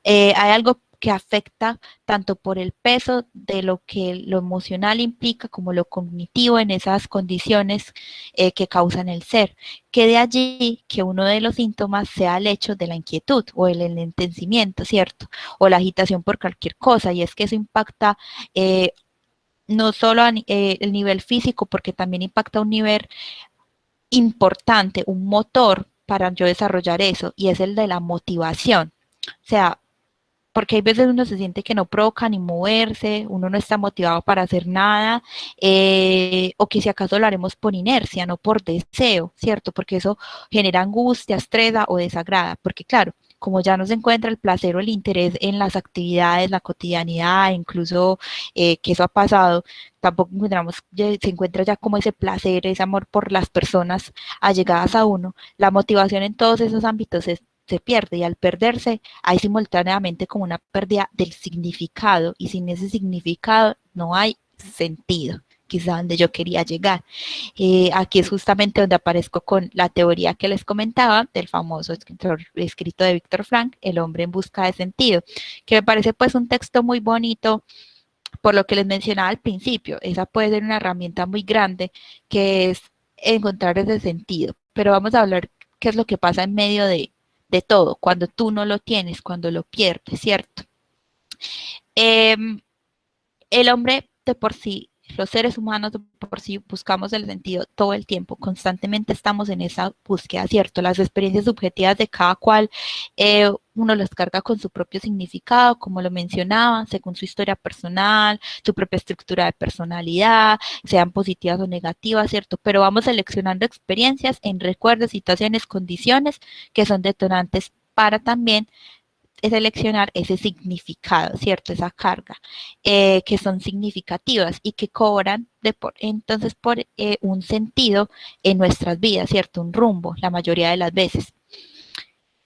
Hay algo que afecta tanto por el peso de lo que lo emocional implica como lo cognitivo en esas condiciones que causan el ser. Que de allí que uno de los síntomas sea el hecho de la inquietud o el enlentecimiento, ¿cierto? O la agitación por cualquier cosa, y es que eso impacta no solo el nivel físico, porque también impacta un nivel importante, un motor para yo desarrollar eso, y es el de la motivación. O sea, porque hay veces uno se siente que no provoca ni moverse, uno no está motivado para hacer nada, o que si acaso lo haremos por inercia, no por deseo, ¿cierto? Porque eso genera angustia, estresa o desagrada, porque claro, como ya no se encuentra el placer o el interés en las actividades, la cotidianidad, incluso que eso ha pasado, tampoco encontramos, se encuentra ya como ese placer, ese amor por las personas allegadas a uno, la motivación en todos esos ámbitos se pierde, y al perderse hay simultáneamente como una pérdida del significado, y sin ese significado no hay sentido, quizá donde yo quería llegar. Aquí es justamente donde aparezco con la teoría que les comentaba del famoso escrito de Víctor Frank, El hombre en busca de sentido, que me parece pues un texto muy bonito por lo que les mencionaba al principio. Esa puede ser una herramienta muy grande que es encontrar ese sentido, pero vamos a hablar qué es lo que pasa en medio de todo, cuando tú no lo tienes, cuando lo pierdes, ¿cierto? Eh, el hombre de por sí, los seres humanos de por sí buscamos el sentido todo el tiempo, constantemente estamos en esa búsqueda, ¿cierto? Las experiencias subjetivas de cada cual, uno los carga con su propio significado, como lo mencionaba, según su historia personal, su propia estructura de personalidad, sean positivas o negativas, ¿cierto? Pero vamos seleccionando experiencias en recuerdos, situaciones, condiciones que son detonantes para también seleccionar ese significado, ¿cierto? Esa carga, que son significativas y que cobran entonces por un sentido en nuestras vidas, ¿cierto? Un rumbo, la mayoría de las veces.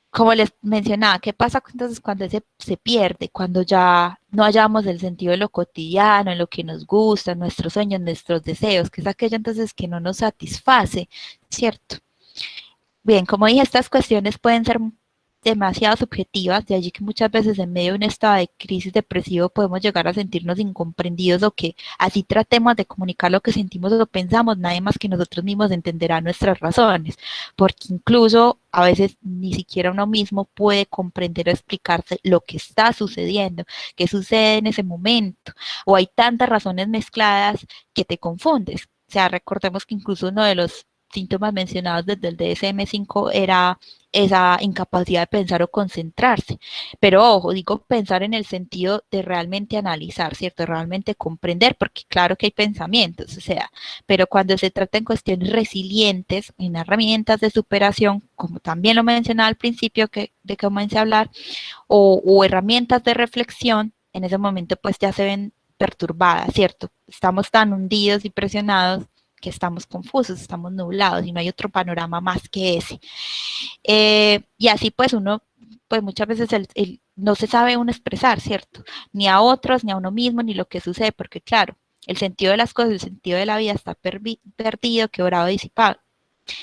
Como les mencionaba, ¿qué pasa entonces cuando se pierde? Cuando ya no hallamos el sentido de lo cotidiano, en lo que nos gusta, en nuestros sueños, en nuestros deseos, que es aquello entonces que no nos satisface, ¿cierto? Bien, como dije, estas cuestiones pueden ser demasiado subjetivas, de allí que muchas veces en medio de un estado de crisis depresivo podemos llegar a sentirnos incomprendidos, o que así tratemos de comunicar lo que sentimos o pensamos, nadie más que nosotros mismos entenderá nuestras razones, porque incluso a veces ni siquiera uno mismo puede comprender o explicarse lo que está sucediendo, qué sucede en ese momento, o hay tantas razones mezcladas que te confundes. O sea, recordemos que incluso uno de los síntomas mencionados desde el DSM-5 era esa incapacidad de pensar o concentrarse. Pero ojo, digo pensar en el sentido de realmente analizar, ¿cierto? De realmente comprender, porque claro que hay pensamientos, o sea, pero cuando se trata en cuestiones resilientes, en herramientas de superación, como también lo mencionaba al principio de que comencé a hablar, o herramientas de reflexión, en ese momento pues ya se ven perturbadas, ¿cierto? Estamos tan hundidos y presionados que estamos confusos, estamos nublados y no hay otro panorama más que ese. Y así pues uno, pues muchas veces no se sabe uno expresar, ¿cierto? Ni a otros, ni a uno mismo, ni lo que sucede, porque claro, el sentido de las cosas, el sentido de la vida está perdido, quebrado, disipado.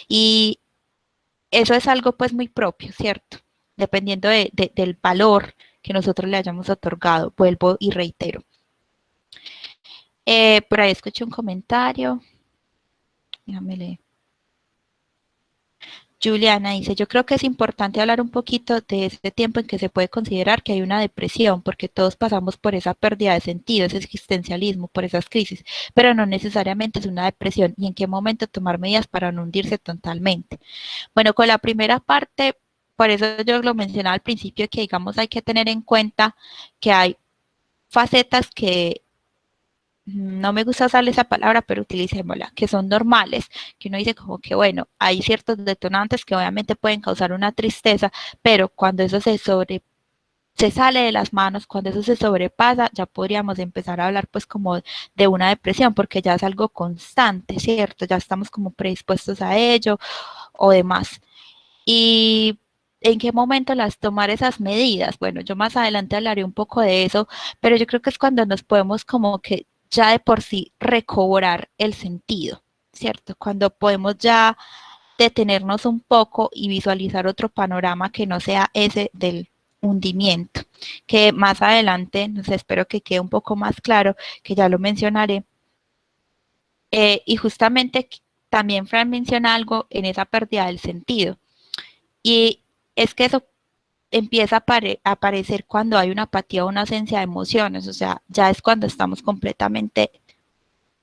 Y eso es algo pues muy propio, ¿cierto? Dependiendo del valor que nosotros le hayamos otorgado, vuelvo y reitero. Por ahí escuché un comentario, déjame leer. Juliana dice, yo creo que es importante hablar un poquito de este tiempo en que se puede considerar que hay una depresión, porque todos pasamos por esa pérdida de sentido, ese existencialismo, por esas crisis, pero no necesariamente es una depresión, y en qué momento tomar medidas para no hundirse totalmente. Bueno, con la primera parte, por eso yo lo mencionaba al principio, que digamos hay que tener en cuenta que hay facetas que no me gusta usar esa palabra, pero utilicémosla, que son normales, que uno dice como que, bueno, hay ciertos detonantes que obviamente pueden causar una tristeza, pero cuando eso se sale de las manos, cuando eso se sobrepasa, ya podríamos empezar a hablar pues como de una depresión, porque ya es algo constante, ¿cierto? Ya estamos como predispuestos a ello o demás. Y ¿en qué momento las tomar esas medidas? Bueno, yo más adelante hablaré un poco de eso, pero yo creo que es cuando nos podemos como que ya de por sí recobrar el sentido, ¿cierto? Cuando podemos ya detenernos un poco y visualizar otro panorama que no sea ese del hundimiento, que más adelante, no sé, espero que quede un poco más claro, que ya lo mencionaré. Y justamente también Fran menciona algo en esa pérdida del sentido, y es que eso empieza a aparecer cuando hay una apatía o una ausencia de emociones, o sea, ya es cuando estamos completamente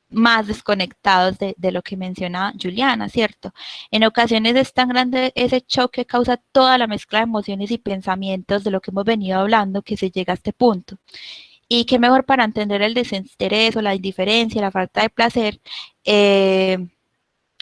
más desconectados de lo que menciona Juliana, ¿cierto? En ocasiones es tan grande ese choque que causa toda la mezcla de emociones y pensamientos de lo que hemos venido hablando que se llega a este punto. Y qué mejor para entender el desinterés o la indiferencia, la falta de placer,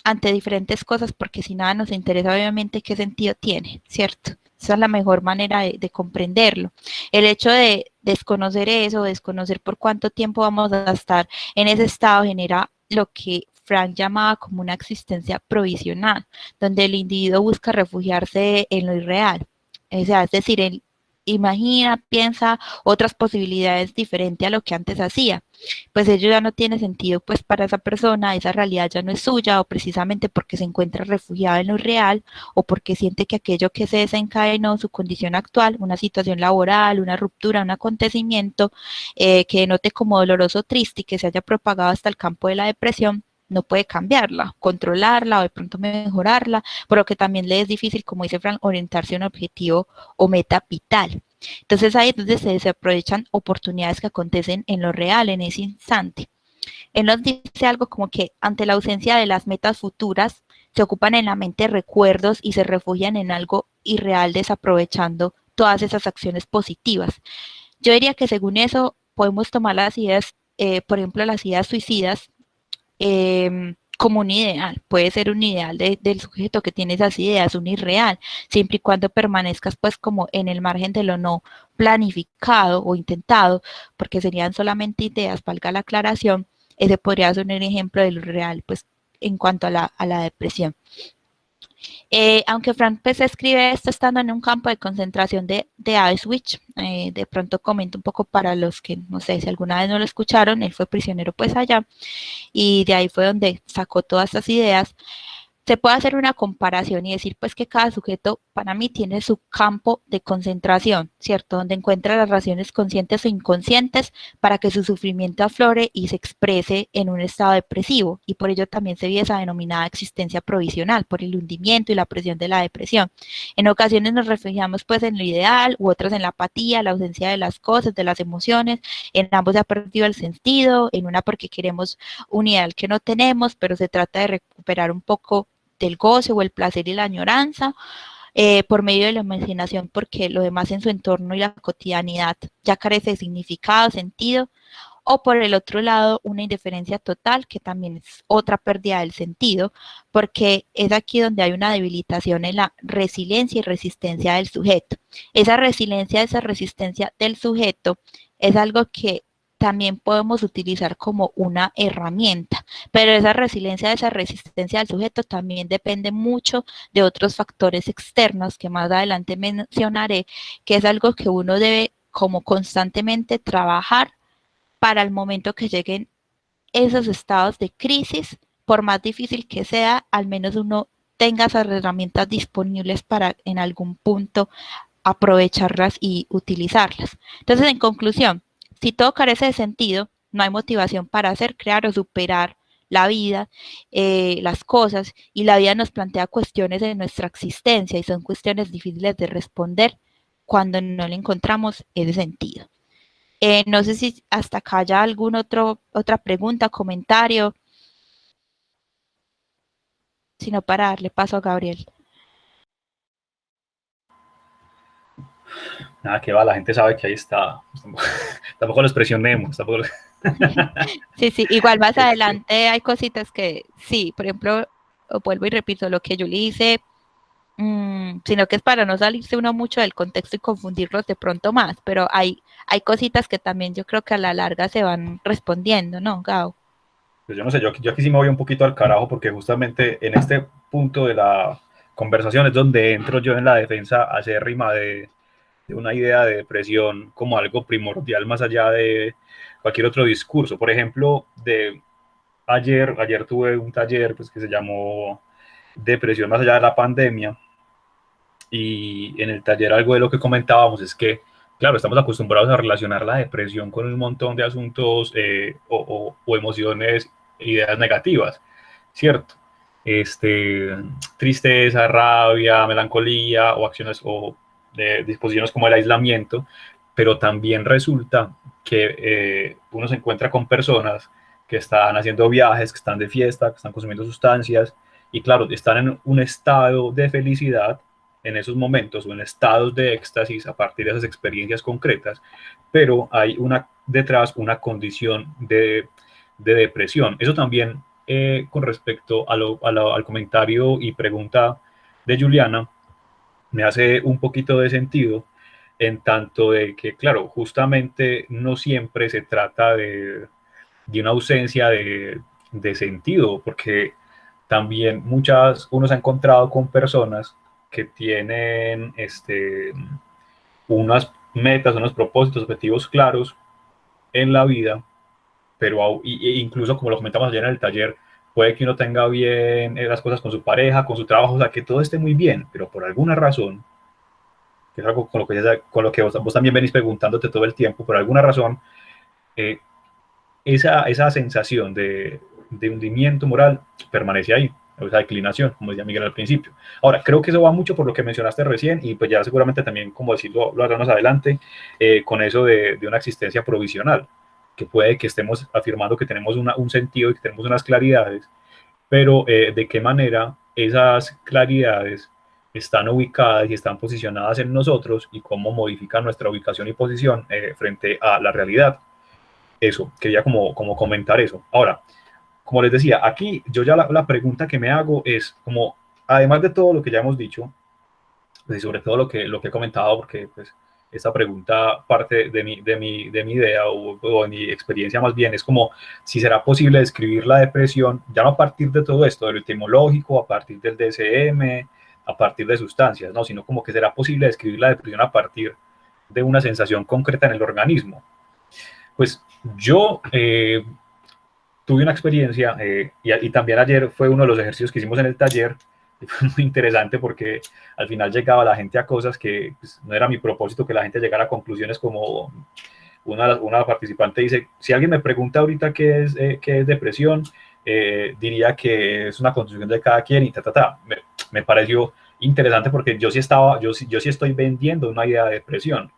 ante diferentes cosas, porque si nada nos interesa, obviamente, qué sentido tiene, ¿cierto? Esa es la mejor manera de comprenderlo. El hecho de desconocer eso, desconocer por cuánto tiempo vamos a estar en ese estado, genera lo que Frank llamaba como una existencia provisional, donde el individuo busca refugiarse en lo irreal. O sea, es decir, él imagina, piensa otras posibilidades diferentes a lo que antes hacía, pues ello ya no tiene sentido pues para esa persona, esa realidad ya no es suya, o precisamente porque se encuentra refugiada en lo real, o porque siente que aquello que se desencadenó, su condición actual, una situación laboral, una ruptura, un acontecimiento que note como doloroso, triste y que se haya propagado hasta el campo de la depresión, no puede cambiarla, controlarla o de pronto mejorarla, por lo que también le es difícil, como dice Frank, orientarse a un objetivo o meta vital. Entonces ahí es donde se desaprovechan oportunidades que acontecen en lo real, en ese instante. Él nos dice algo como que ante la ausencia de las metas futuras, se ocupan en la mente recuerdos y se refugian en algo irreal, desaprovechando todas esas acciones positivas. Yo diría que según eso podemos tomar las ideas, por ejemplo, las ideas suicidas, como un ideal, puede ser un ideal del sujeto que tiene esas ideas, un irreal, siempre y cuando permanezcas pues como en el margen de lo no planificado o intentado, porque serían solamente ideas, valga la aclaración, ese podría ser un ejemplo de lo real, pues en cuanto a la depresión. Aunque Frank pues, escribe esto estando en un campo de concentración de Auschwitz, de pronto comento un poco para los que no sé si alguna vez no lo escucharon, él fue prisionero pues allá, y de ahí fue donde sacó todas estas ideas. Se puede hacer una comparación y decir pues que cada sujeto para mí tiene su campo de concentración, ¿cierto? Donde encuentra las razones conscientes o inconscientes para que su sufrimiento aflore y se exprese en un estado depresivo, y por ello también se ve esa denominada existencia provisional por el hundimiento y la presión de la depresión. En ocasiones nos refugiamos pues en lo ideal, u otras en la apatía, la ausencia de las cosas, de las emociones, en ambos se ha perdido el sentido, en una porque queremos un ideal que no tenemos, pero se trata de recuperar un poco del goce o el placer y la añoranza, por medio de la imaginación, porque lo demás en su entorno y la cotidianidad ya carece de significado, sentido, o por el otro lado, una indiferencia total, que también es otra pérdida del sentido, porque es aquí donde hay una debilitación en la resiliencia y resistencia del sujeto. Esa resiliencia, esa resistencia del sujeto es algo que también podemos utilizar como una herramienta, pero esa resiliencia, esa resistencia del sujeto también depende mucho de otros factores externos que más adelante mencionaré, que es algo que uno debe como constantemente trabajar para el momento que lleguen esos estados de crisis, por más difícil que sea, al menos uno tenga esas herramientas disponibles para en algún punto aprovecharlas y utilizarlas. Entonces, en conclusión, si todo carece de sentido, no hay motivación para hacer, crear o superar la vida, las cosas, y la vida nos plantea cuestiones de nuestra existencia y son cuestiones difíciles de responder cuando no le encontramos ese sentido. No sé si hasta acá haya otra pregunta, comentario, sino para darle paso a Gabriel. Nada, que va, la gente sabe que ahí está. Tampoco los presionemos. Tampoco... Sí, sí, igual más adelante hay cositas que sí, por ejemplo, vuelvo y repito lo que yo le hice, sino que es para no salirse uno mucho del contexto y confundirlos de pronto más, pero hay cositas que también yo creo que a la larga se van respondiendo, ¿no, Gao? Pues yo no sé, yo aquí sí me voy un poquito al carajo porque justamente en este punto de la conversación es donde entro yo en la defensa acérrima de una idea de depresión como algo primordial más allá de cualquier otro discurso. Por ejemplo, ayer tuve un taller pues, que se llamó Depresión más allá de la pandemia, Y en el taller algo de lo que comentábamos es que, claro, estamos acostumbrados a relacionar la depresión con un montón de asuntos o emociones, ideas negativas, ¿cierto? Este, tristeza, rabia, melancolía o acciones o disposiciones como el aislamiento, pero también resulta que uno se encuentra con personas que están haciendo viajes, que están de fiesta, que están consumiendo sustancias y claro, están en un estado de felicidad en esos momentos o en estados de éxtasis a partir de esas experiencias concretas, pero hay detrás una condición de depresión. Eso también con respecto al comentario y pregunta de Juliana, me hace un poquito de sentido en tanto de que, claro, justamente no siempre se trata de una ausencia de sentido, porque también uno se ha encontrado con personas que tienen unas metas, unos propósitos, objetivos claros en la vida, pero incluso como lo comentamos ayer en el taller, puede que uno tenga bien las cosas con su pareja, con su trabajo, o sea, que todo esté muy bien, pero por alguna razón, que es algo con lo que vos también venís preguntándote todo el tiempo, por alguna razón, eh, esa sensación de hundimiento moral permanece ahí, esa declinación, como decía Miguel al principio. Ahora, creo que eso va mucho por lo que mencionaste recién y pues ya seguramente también, como decirlo, lo haremos adelante, con eso de una existencia provisional, que puede que estemos afirmando que tenemos un sentido y que tenemos unas claridades, pero de qué manera esas claridades están ubicadas y están posicionadas en nosotros y cómo modifican nuestra ubicación y posición frente a la realidad. Eso, quería como comentar eso. Ahora, como les decía, aquí yo ya la pregunta que me hago es como, además de todo lo que ya hemos dicho, pues, y sobre todo lo que he comentado, porque pues esta pregunta parte de mi idea o de mi experiencia más bien, es como si será posible describir la depresión, ya no a partir de todo esto, de lo etimológico, a partir del DSM, a partir de sustancias, no, sino como que será posible describir la depresión a partir de una sensación concreta en el organismo. Pues yo tuve una experiencia y también ayer fue uno de los ejercicios que hicimos en el taller y fue muy interesante porque al final llegaba la gente a cosas que pues, no era mi propósito que la gente llegara a conclusiones como una participante dice, si alguien me pregunta ahorita qué es depresión, diría que es una construcción de cada quien y Me pareció interesante porque yo sí estoy vendiendo una idea de depresión,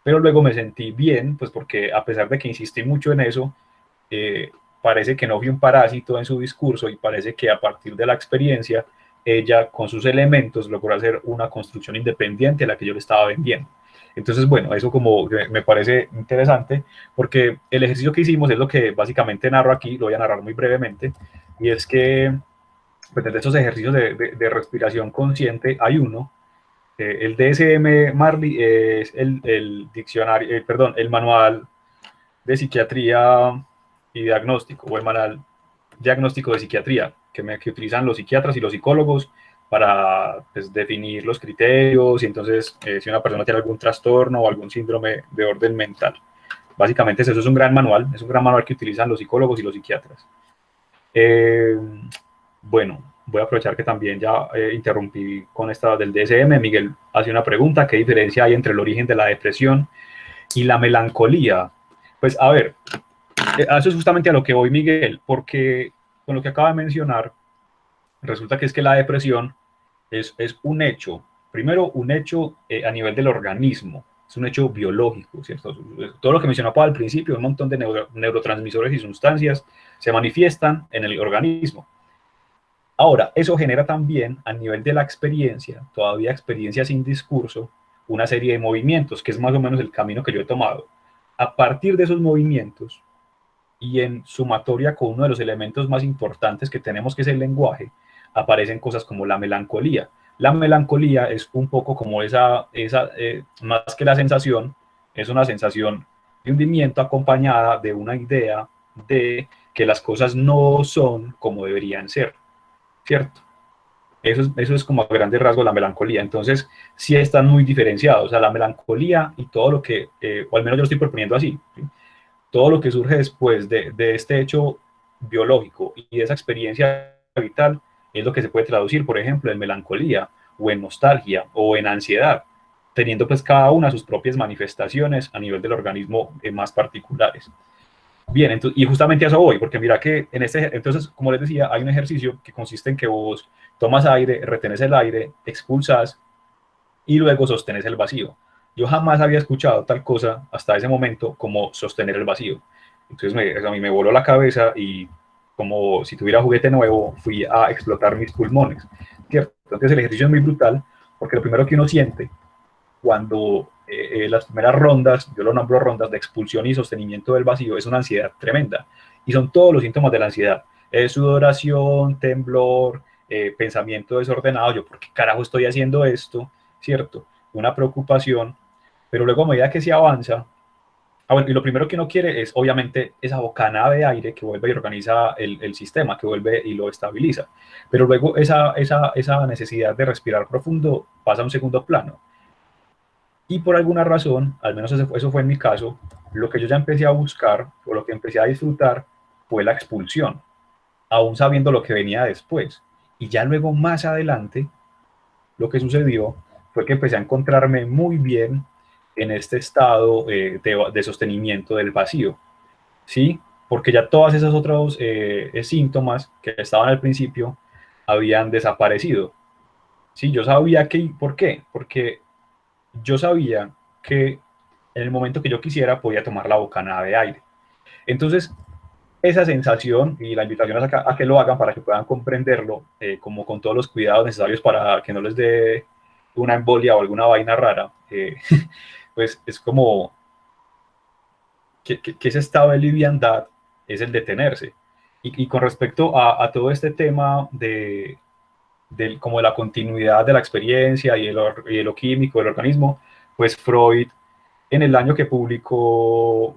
pero luego me sentí bien, pues porque a pesar de que insistí mucho en eso, eh, parece que no fui un parásito en su discurso y parece que a partir de la experiencia, ella con sus elementos logró hacer una construcción independiente a la que yo le estaba vendiendo. Entonces, bueno, eso como me parece interesante porque el ejercicio que hicimos es lo que básicamente narro aquí, lo voy a narrar muy brevemente, y es que pues, de estos ejercicios de respiración consciente hay uno, el DSM Marley es el diccionario, perdón, el manual de psiquiatría y diagnóstico, o el manual diagnóstico de psiquiatría, que utilizan los psiquiatras y los psicólogos para pues, definir los criterios y entonces si una persona tiene algún trastorno o algún síndrome de orden mental. Básicamente eso es un gran manual, que utilizan los psicólogos y los psiquiatras. Eh, bueno, voy a aprovechar que también ya interrumpí con esta del DSM. Miguel hace una pregunta, ¿qué diferencia hay entre el origen de la depresión y la melancolía? Pues a ver, eso es justamente a lo que voy, Miguel, porque con lo que acaba de mencionar, resulta que es que la depresión es un hecho, primero un hecho a nivel del organismo, es un hecho biológico, ¿cierto? Todo lo que mencionaba al principio, un montón de neurotransmisores y sustancias se manifiestan en el organismo. Ahora, eso genera también a nivel de la experiencia, todavía experiencia sin discurso, una serie de movimientos, que es más o menos el camino que yo he tomado. A partir de esos movimientos, y en sumatoria con uno de los elementos más importantes que tenemos, que es el lenguaje, aparecen cosas como la melancolía. La melancolía es un poco como más que la sensación, es una sensación de hundimiento acompañada de una idea de que las cosas no son como deberían ser, ¿cierto? Eso es como a grandes rasgos la melancolía. Entonces, sí están muy diferenciados. O sea, la melancolía y todo lo que, o al menos yo lo estoy proponiendo así, ¿sí? Todo lo que surge después de este hecho biológico y de esa experiencia vital es lo que se puede traducir, por ejemplo, en melancolía o en nostalgia, o en ansiedad, teniendo pues cada una sus propias manifestaciones a nivel del organismo más particulares. Bien, entonces, y justamente a eso voy, porque mira que entonces, como les decía, hay un ejercicio que consiste en que vos tomas aire, retenes el aire, expulsas y luego sostenes el vacío. Yo jamás había escuchado tal cosa hasta ese momento como sostener el vacío. Entonces a mí me voló la cabeza y como si tuviera juguete nuevo, fui a explotar mis pulmones. ¿Cierto? Entonces el ejercicio es muy brutal porque lo primero que uno siente cuando las primeras rondas, yo lo nombro rondas de expulsión y sostenimiento del vacío, es una ansiedad tremenda. Y son todos los síntomas de la ansiedad. Sudoración, temblor, pensamiento desordenado, yo por qué carajo estoy haciendo esto, ¿cierto? Una preocupación, pero luego a medida que se avanza, bueno, y lo primero que uno quiere es obviamente esa bocanada de aire que vuelve y organiza el sistema, que vuelve y lo estabiliza. Pero luego esa necesidad de respirar profundo pasa a un segundo plano. Y por alguna razón, al menos eso fue en mi caso, lo que yo ya empecé a buscar o lo que empecé a disfrutar fue la expulsión, aún sabiendo lo que venía después. Y ya luego más adelante, lo que sucedió fue que empecé a encontrarme muy bien en este estado de sostenimiento del vacío, ¿sí? Porque ya todas esas otros síntomas que estaban al principio habían desaparecido. Sí, yo sabía que, ¿por qué? Porque yo sabía que en el momento que yo quisiera podía tomar la bocanada de aire. Entonces, esa sensación y la invitación es a que lo hagan para que puedan comprenderlo, como con todos los cuidados necesarios para que no les dé una embolia o alguna vaina rara, pues es como que ese estado de liviandad es el detenerse. Y con respecto a todo este tema como de la continuidad de la experiencia y de lo químico del organismo, pues Freud en el año que publicó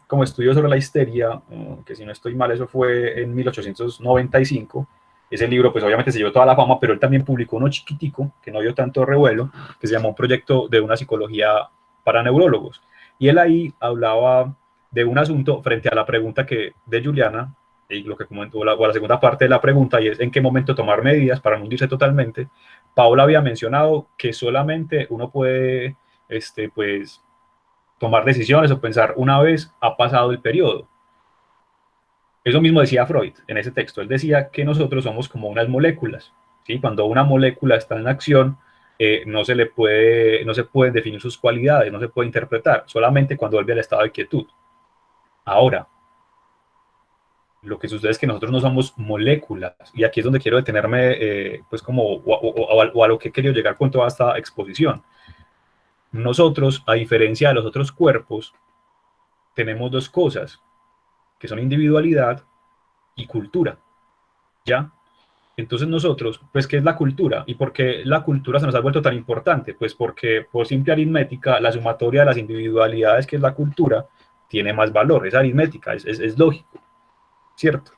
como estudio sobre la histeria, que si no estoy mal, eso fue en 1895. Ese libro, pues obviamente se llevó toda la fama, pero él también publicó uno chiquitico, que no dio tanto revuelo, que se llamó Un proyecto de una psicología para neurólogos. Y él ahí hablaba de un asunto frente a la pregunta de Juliana, y lo que comentó, o la segunda parte de la pregunta, y es en qué momento tomar medidas para no hundirse totalmente. Paola había mencionado que solamente uno puede pues, tomar decisiones o pensar una vez ha pasado el periodo. Eso mismo decía Freud en ese texto. Él decía que nosotros somos como unas moléculas. ¿Sí? Cuando una molécula está en acción, no se pueden definir sus cualidades, no se puede interpretar, solamente cuando vuelve al estado de quietud. Ahora, lo que sucede es que nosotros no somos moléculas, y aquí es donde quiero detenerme, pues como, o a lo que he querido llegar con toda esta exposición. Nosotros, a diferencia de los otros cuerpos, tenemos dos cosas, que son individualidad y cultura, ¿ya? Entonces nosotros, pues, ¿qué es la cultura? ¿Y por qué la cultura se nos ha vuelto tan importante? Pues porque por simple aritmética, la sumatoria de las individualidades, que es la cultura, tiene más valor, es aritmética, es lógico, ¿cierto?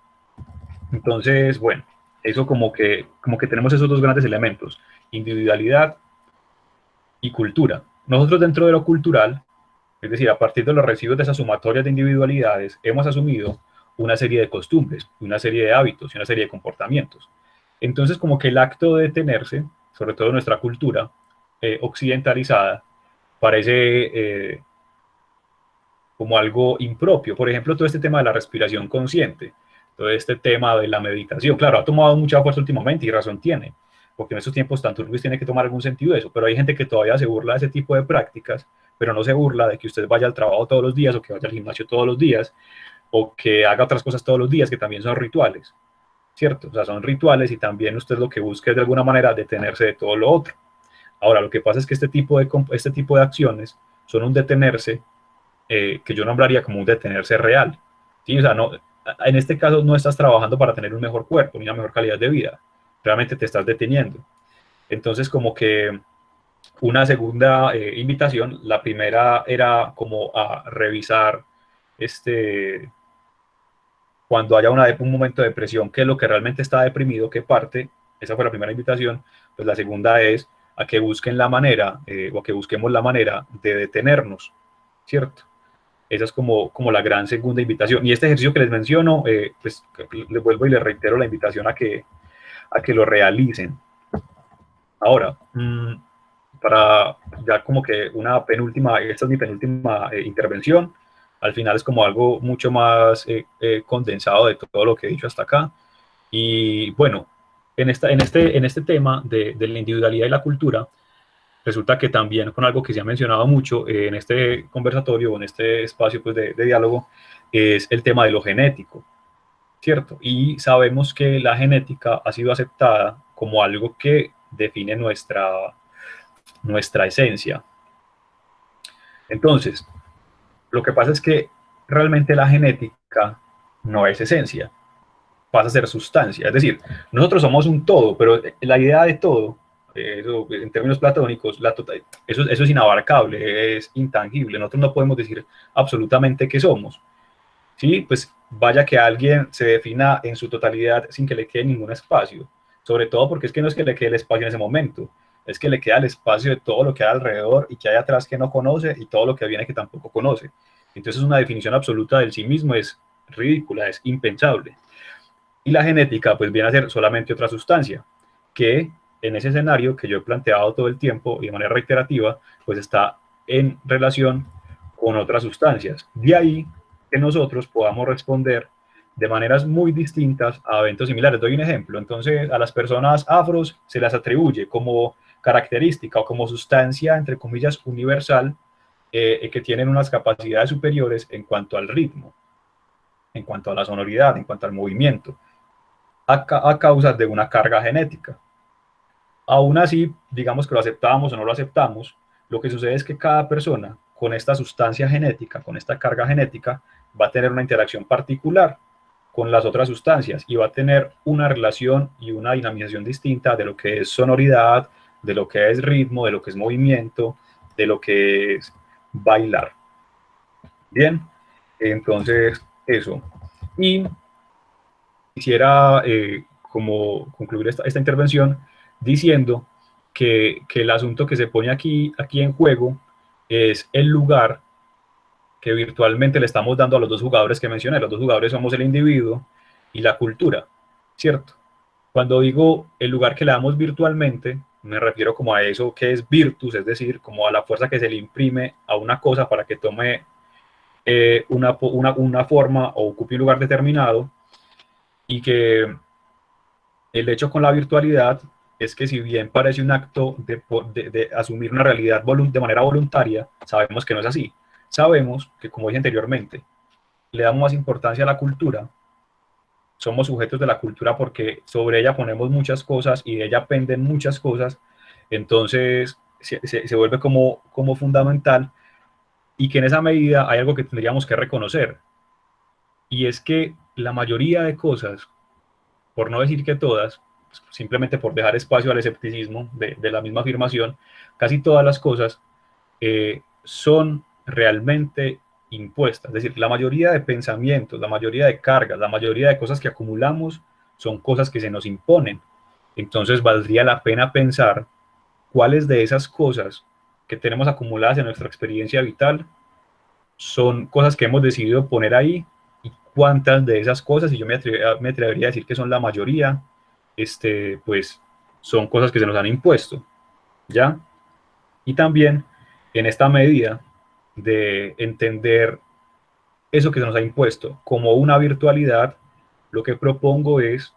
Entonces, bueno, eso como que tenemos esos dos grandes elementos, individualidad y cultura. Nosotros dentro de lo cultural, es decir, a partir de los residuos de esas sumatorias de individualidades, hemos asumido una serie de costumbres, una serie de hábitos y una serie de comportamientos. Entonces, como que el acto de detenerse, sobre todo en nuestra cultura occidentalizada, parece como algo impropio. Por ejemplo, todo este tema de la respiración consciente, todo este tema de la meditación, claro, ha tomado mucha fuerza últimamente y razón tiene, porque en estos tiempos tan turbios tiene que tomar algún sentido de eso, pero hay gente que todavía se burla de ese tipo de prácticas, pero no se burla de que usted vaya al trabajo todos los días o que vaya al gimnasio todos los días o que haga otras cosas todos los días que también son rituales, ¿cierto? O sea, son rituales y también usted lo que busca es de alguna manera detenerse de todo lo otro. Ahora, lo que pasa es que este tipo de acciones son un detenerse que yo nombraría como un detenerse real. ¿Sí? O sea, no, en este caso no estás trabajando para tener un mejor cuerpo ni una mejor calidad de vida, realmente te estás deteniendo. Entonces, como que una segunda invitación, la primera era como a revisar cuando haya un momento de depresión, qué es lo que realmente está deprimido, qué parte, esa fue la primera invitación. Pues la segunda es a que busquen la manera, o a que busquemos la manera de detenernos, ¿cierto? Esa es como la gran segunda invitación. Y este ejercicio que les menciono, pues les vuelvo y les reitero la invitación a que lo realicen. Ahora, para ya como que esta es mi penúltima intervención, al final es como algo mucho más condensado de todo lo que he dicho hasta acá. Y bueno, en este tema de la individualidad y la cultura, resulta que también con algo que se ha mencionado mucho en este conversatorio o en este espacio pues, de diálogo, es el tema de lo genético, ¿cierto? Y sabemos que la genética ha sido aceptada como algo que define nuestra esencia. Entonces, lo que pasa es que realmente la genética no es esencia, pasa a ser sustancia. Es decir, nosotros somos un todo, pero la idea de todo, eso, en términos platónicos, eso es inabarcable, es intangible. Nosotros no podemos decir absolutamente qué somos. ¿Sí? Pues vaya que alguien se defina en su totalidad sin que le quede ningún espacio. Sobre todo porque es que no es que le quede el espacio en ese momento, es que le queda el espacio de todo lo que hay alrededor y que hay atrás que no conoce y todo lo que viene que tampoco conoce. Entonces una definición absoluta del sí mismo es ridícula, es impensable. Y la genética pues viene a ser solamente otra sustancia que en ese escenario que yo he planteado todo el tiempo y de manera reiterativa, pues está en relación con otras sustancias. De ahí que nosotros podamos responder de maneras muy distintas a eventos similares. Doy un ejemplo. Entonces, a las personas afros se las atribuye como característica o como sustancia, entre comillas, universal, que tienen unas capacidades superiores en cuanto al ritmo, en cuanto a la sonoridad, en cuanto al movimiento, a causa de una carga genética. Aún así, digamos que lo aceptamos o no lo aceptamos, lo que sucede es que cada persona con esta sustancia genética, con esta carga genética, va a tener una interacción particular con las otras sustancias y va a tener una relación y una dinamización distinta de lo que es sonoridad, de lo que es ritmo, de lo que es movimiento, de lo que es bailar. Bien, entonces eso. Y quisiera como concluir esta intervención diciendo que el asunto que se pone aquí en juego es el lugar que virtualmente le estamos dando a los dos jugadores que mencioné. Los dos jugadores somos el individuo y la cultura, ¿cierto? Cuando digo el lugar que le damos virtualmente, me refiero como a eso que es virtus, es decir, como a la fuerza que se le imprime a una cosa para que tome una forma o ocupe un lugar determinado, y que el hecho con la virtualidad es que si bien parece un acto de asumir una realidad de manera voluntaria, sabemos que no es así. Sabemos que, como dije anteriormente, le damos más importancia a la cultura, somos sujetos de la cultura porque sobre ella ponemos muchas cosas y de ella penden muchas cosas, entonces se vuelve como fundamental, y que en esa medida hay algo que tendríamos que reconocer, y es que la mayoría de cosas, por no decir que todas, simplemente por dejar espacio al escepticismo de la misma afirmación, casi todas las cosas son realmente impuestas. Es decir, la mayoría de pensamientos, la mayoría de cargas, la mayoría de cosas que acumulamos son cosas que se nos imponen. Entonces valdría la pena pensar cuáles de esas cosas que tenemos acumuladas en nuestra experiencia vital son cosas que hemos decidido poner ahí, y cuántas de esas cosas, y yo me atrevería a decir que son la mayoría, pues son cosas que se nos han impuesto, ¿ya? Y también en esta medida de entender eso que se nos ha impuesto como una virtualidad, lo que propongo es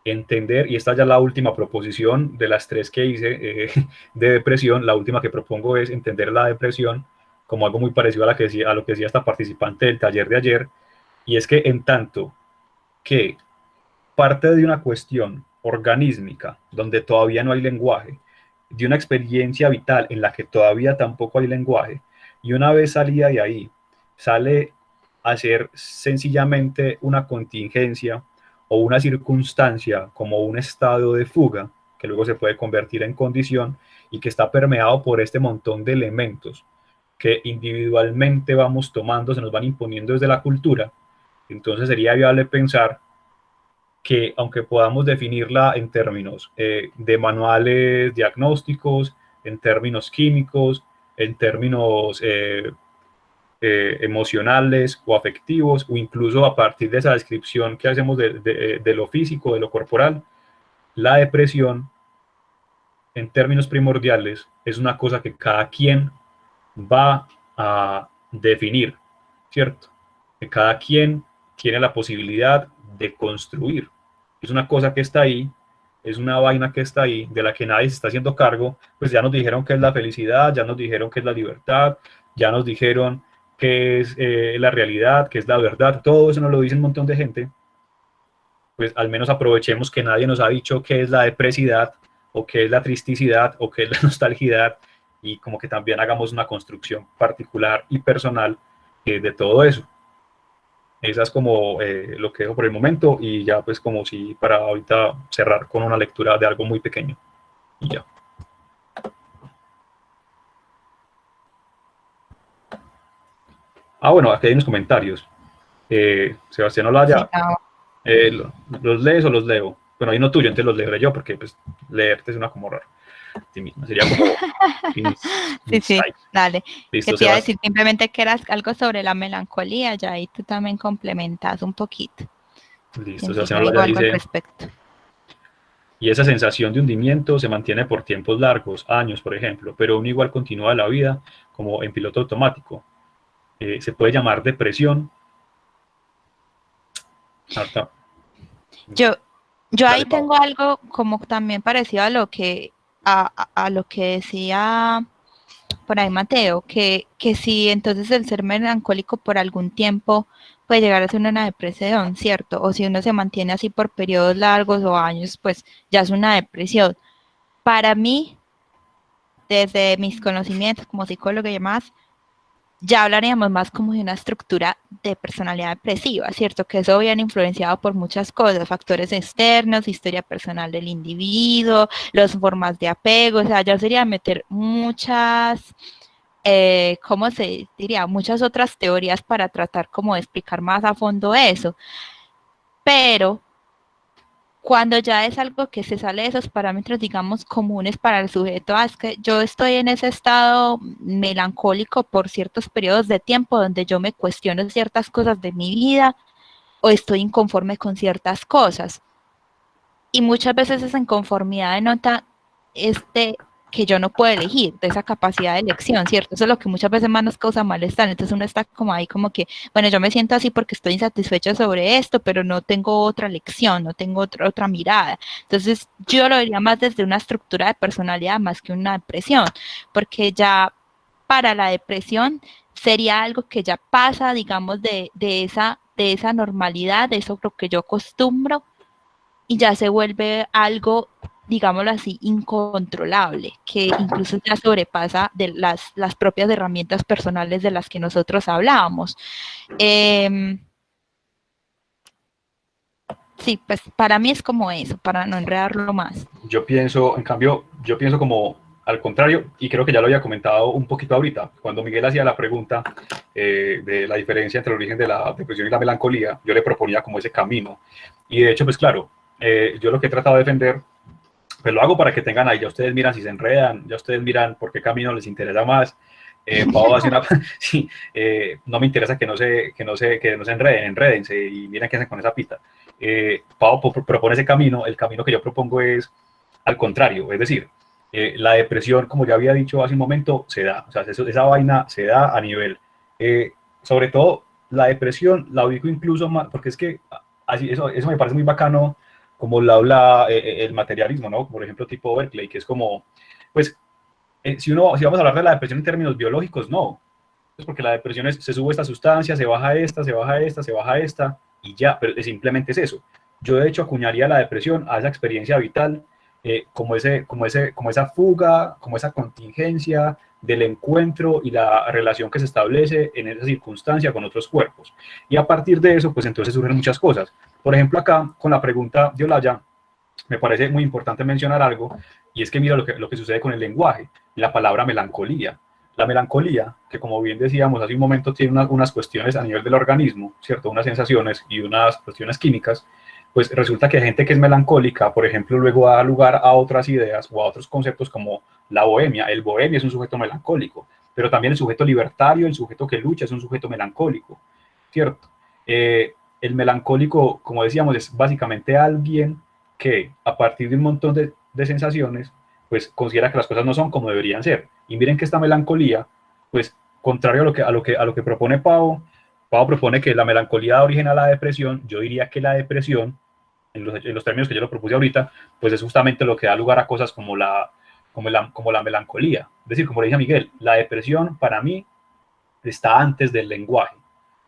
entender, y esta ya es la última proposición de las tres que hice de depresión, la última que propongo es entender la depresión como algo muy parecido a lo que decía esta participante del taller de ayer, y es que en tanto que parte de una cuestión organísmica donde todavía no hay lenguaje, de una experiencia vital en la que todavía tampoco hay lenguaje, y una vez salida de ahí, sale a ser sencillamente una contingencia o una circunstancia como un estado de fuga, que luego se puede convertir en condición y que está permeado por este montón de elementos que individualmente vamos tomando, se nos van imponiendo desde la cultura. Entonces sería viable pensar que, aunque podamos definirla en términos de manuales diagnósticos, en términos químicos, en términos emocionales o afectivos, o incluso a partir de esa descripción que hacemos de lo físico, de lo corporal, la depresión en términos primordiales, es una cosa que cada quien va a definir, ¿cierto? Que cada quien tiene la posibilidad de construir. Es una cosa que está ahí, es una vaina que está ahí, de la que nadie se está haciendo cargo. Pues ya nos dijeron qué es la felicidad, ya nos dijeron qué es la libertad, ya nos dijeron qué es la realidad, qué es la verdad. Todo eso nos lo dice un montón de gente. Pues al menos aprovechemos que nadie nos ha dicho qué es la depresidad, o qué es la tristicidad, o qué es la nostalgidad, y como que también hagamos una construcción particular y personal de todo eso. Esa es como lo que dejo por el momento, y ya pues como si para ahorita cerrar con una lectura de algo muy pequeño. Y ya. Ah, bueno, aquí hay unos comentarios. Sebastián Sí, Olaya, no. ¿los lees o los leo? Bueno, hay uno tuyo, entonces los leeré yo, porque pues leerte es una como raro. Sería como Sí, sí, insight. dale. Que Listo, te iba a Sebas. decir simplemente que era algo sobre la melancolía, ya ahí tú también complementas un poquito. Listo, Pienso Sebastián yo digo Olaya algo al dice, respecto. y esa sensación de hundimiento se mantiene por tiempos largos, años, por ejemplo, pero aún igual continúa la vida como en piloto automático. Se puede llamar depresión. Ahorita, Yo, yo ahí dale, Pau. tengo algo como también parecido a lo que, a lo que decía por ahí Mateo, que si entonces el ser melancólico por algún tiempo puede llegar a ser una depresión, ¿cierto? O si uno se mantiene así por periodos largos o años, pues ya es una depresión. Para mí, desde mis conocimientos como psicóloga y demás, ya hablaríamos más como de una estructura de personalidad depresiva, ¿cierto? Que eso viene influenciado por muchas cosas, factores externos, historia personal del individuo, las formas de apego, o sea, ya sería meter muchas, ¿cómo se diría? Muchas otras teorías para tratar como de explicar más a fondo eso. Pero cuando ya es algo que se sale de esos parámetros, digamos, comunes para el sujeto, es que yo estoy en ese estado melancólico por ciertos periodos de tiempo donde yo me cuestiono ciertas cosas de mi vida o estoy inconforme con ciertas cosas. Y muchas veces esa inconformidad denota este que yo no puedo elegir, de esa capacidad de elección, ¿cierto? Eso es lo que muchas veces más nos causa malestar. Entonces uno está como ahí como que, bueno, yo me siento así porque estoy insatisfecho sobre esto, pero no tengo otra lección, no tengo otra mirada. Entonces yo lo diría más desde una estructura de personalidad más que una depresión, porque ya para la depresión sería algo que ya pasa, digamos, de esa normalidad, de eso lo que yo acostumbro, y ya se vuelve algo, digámoslo así, incontrolable, que incluso ya sobrepasa de las propias herramientas personales de las que nosotros hablábamos. Sí, pues para mí es como eso, para no enredarlo más. Yo pienso, en cambio, yo pienso como al contrario, y creo que ya lo había comentado un poquito ahorita, cuando Miguel hacía la pregunta de la diferencia entre el origen de la depresión y la melancolía, yo le proponía como ese camino. Y de hecho, pues claro, yo lo que he tratado de defender, pues lo hago para que tengan ahí, ya ustedes miran si se enredan, ya ustedes miran por qué camino les interesa más. Pau hace una, sí, no me interesa que no se enreden, enrédense y miren qué hacen con esa pita. Pau propone ese camino, el camino que yo propongo es al contrario, es decir, la depresión, como ya había dicho hace un momento, se da, o sea, esa vaina se da a nivel, sobre todo la depresión, la ubico incluso más, porque es que así, eso me parece muy bacano, como la habla el materialismo, ¿no? Por ejemplo, tipo Berkeley, que es como, pues, si vamos a hablar de la depresión en términos biológicos, no, pues porque la depresión es, se sube esta sustancia, se baja esta, se baja esta, se baja esta, y ya, pero simplemente es eso. Yo de hecho acuñaría la depresión a esa experiencia vital como esa fuga, como esa contingencia del encuentro y la relación que se establece en esa circunstancia con otros cuerpos. Y a partir de eso, pues entonces surgen muchas cosas. Por ejemplo, acá con la pregunta de Olaya, me parece muy importante mencionar algo, y es que mira lo que sucede con el lenguaje, la palabra melancolía. La melancolía, que como bien decíamos hace un momento, tiene unas cuestiones a nivel del organismo, ¿cierto? Unas sensaciones y unas cuestiones químicas, pues resulta que hay gente que es melancólica, por ejemplo, luego da lugar a otras ideas o a otros conceptos como la bohemia. El bohemio es un sujeto melancólico, pero también el sujeto libertario, el sujeto que lucha, es un sujeto melancólico, ¿cierto? El melancólico, como decíamos, es básicamente alguien que a partir de un montón de sensaciones, pues considera que las cosas no son como deberían ser. Y miren que esta melancolía, pues contrario a lo que propone Pau propone que la melancolía da origen a la depresión. Yo diría que la depresión, en los términos que yo lo propuse ahorita, pues es justamente lo que da lugar a cosas como la melancolía. Es decir, como le dije a Miguel, la depresión para mí está antes del lenguaje.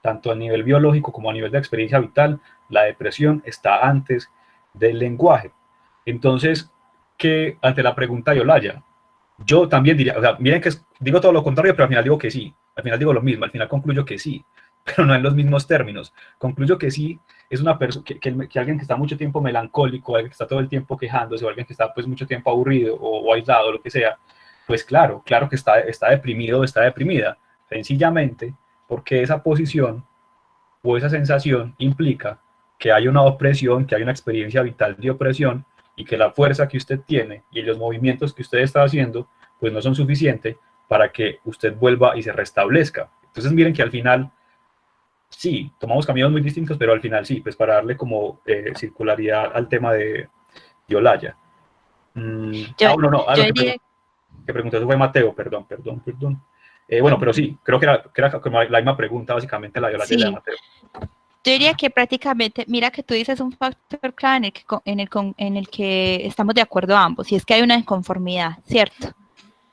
Tanto a nivel biológico como a nivel de experiencia vital, la depresión está antes del lenguaje. Entonces, que ante la pregunta de Olaya, yo también diría, o sea, miren que digo todo lo contrario, pero al final digo que sí, al final digo lo mismo, al final concluyo que sí, pero no en los mismos términos. Concluyo que sí es una persona, que alguien que está mucho tiempo melancólico, alguien que está todo el tiempo quejándose, o alguien que está pues mucho tiempo aburrido o aislado, lo que sea, pues claro que está deprimido o está deprimida, sencillamente porque esa posición o esa sensación implica que hay una opresión, que hay una experiencia vital de opresión y que la fuerza que usted tiene y los movimientos que usted está haciendo pues no son suficientes para que usted vuelva y se restablezca. Entonces miren que al final sí, tomamos caminos muy distintos, pero al final sí, pues para darle como circularidad al tema de Olaya. Yo, No, yo lo diría, que preguntó eso fue Mateo, perdón. Bueno, pero sí, creo que era como la misma pregunta, básicamente la de Olaya y la de sí, Mateo. yo diría que prácticamente, mira que tú dices un factor clave en el que estamos de acuerdo ambos, y es que hay una inconformidad, ¿cierto?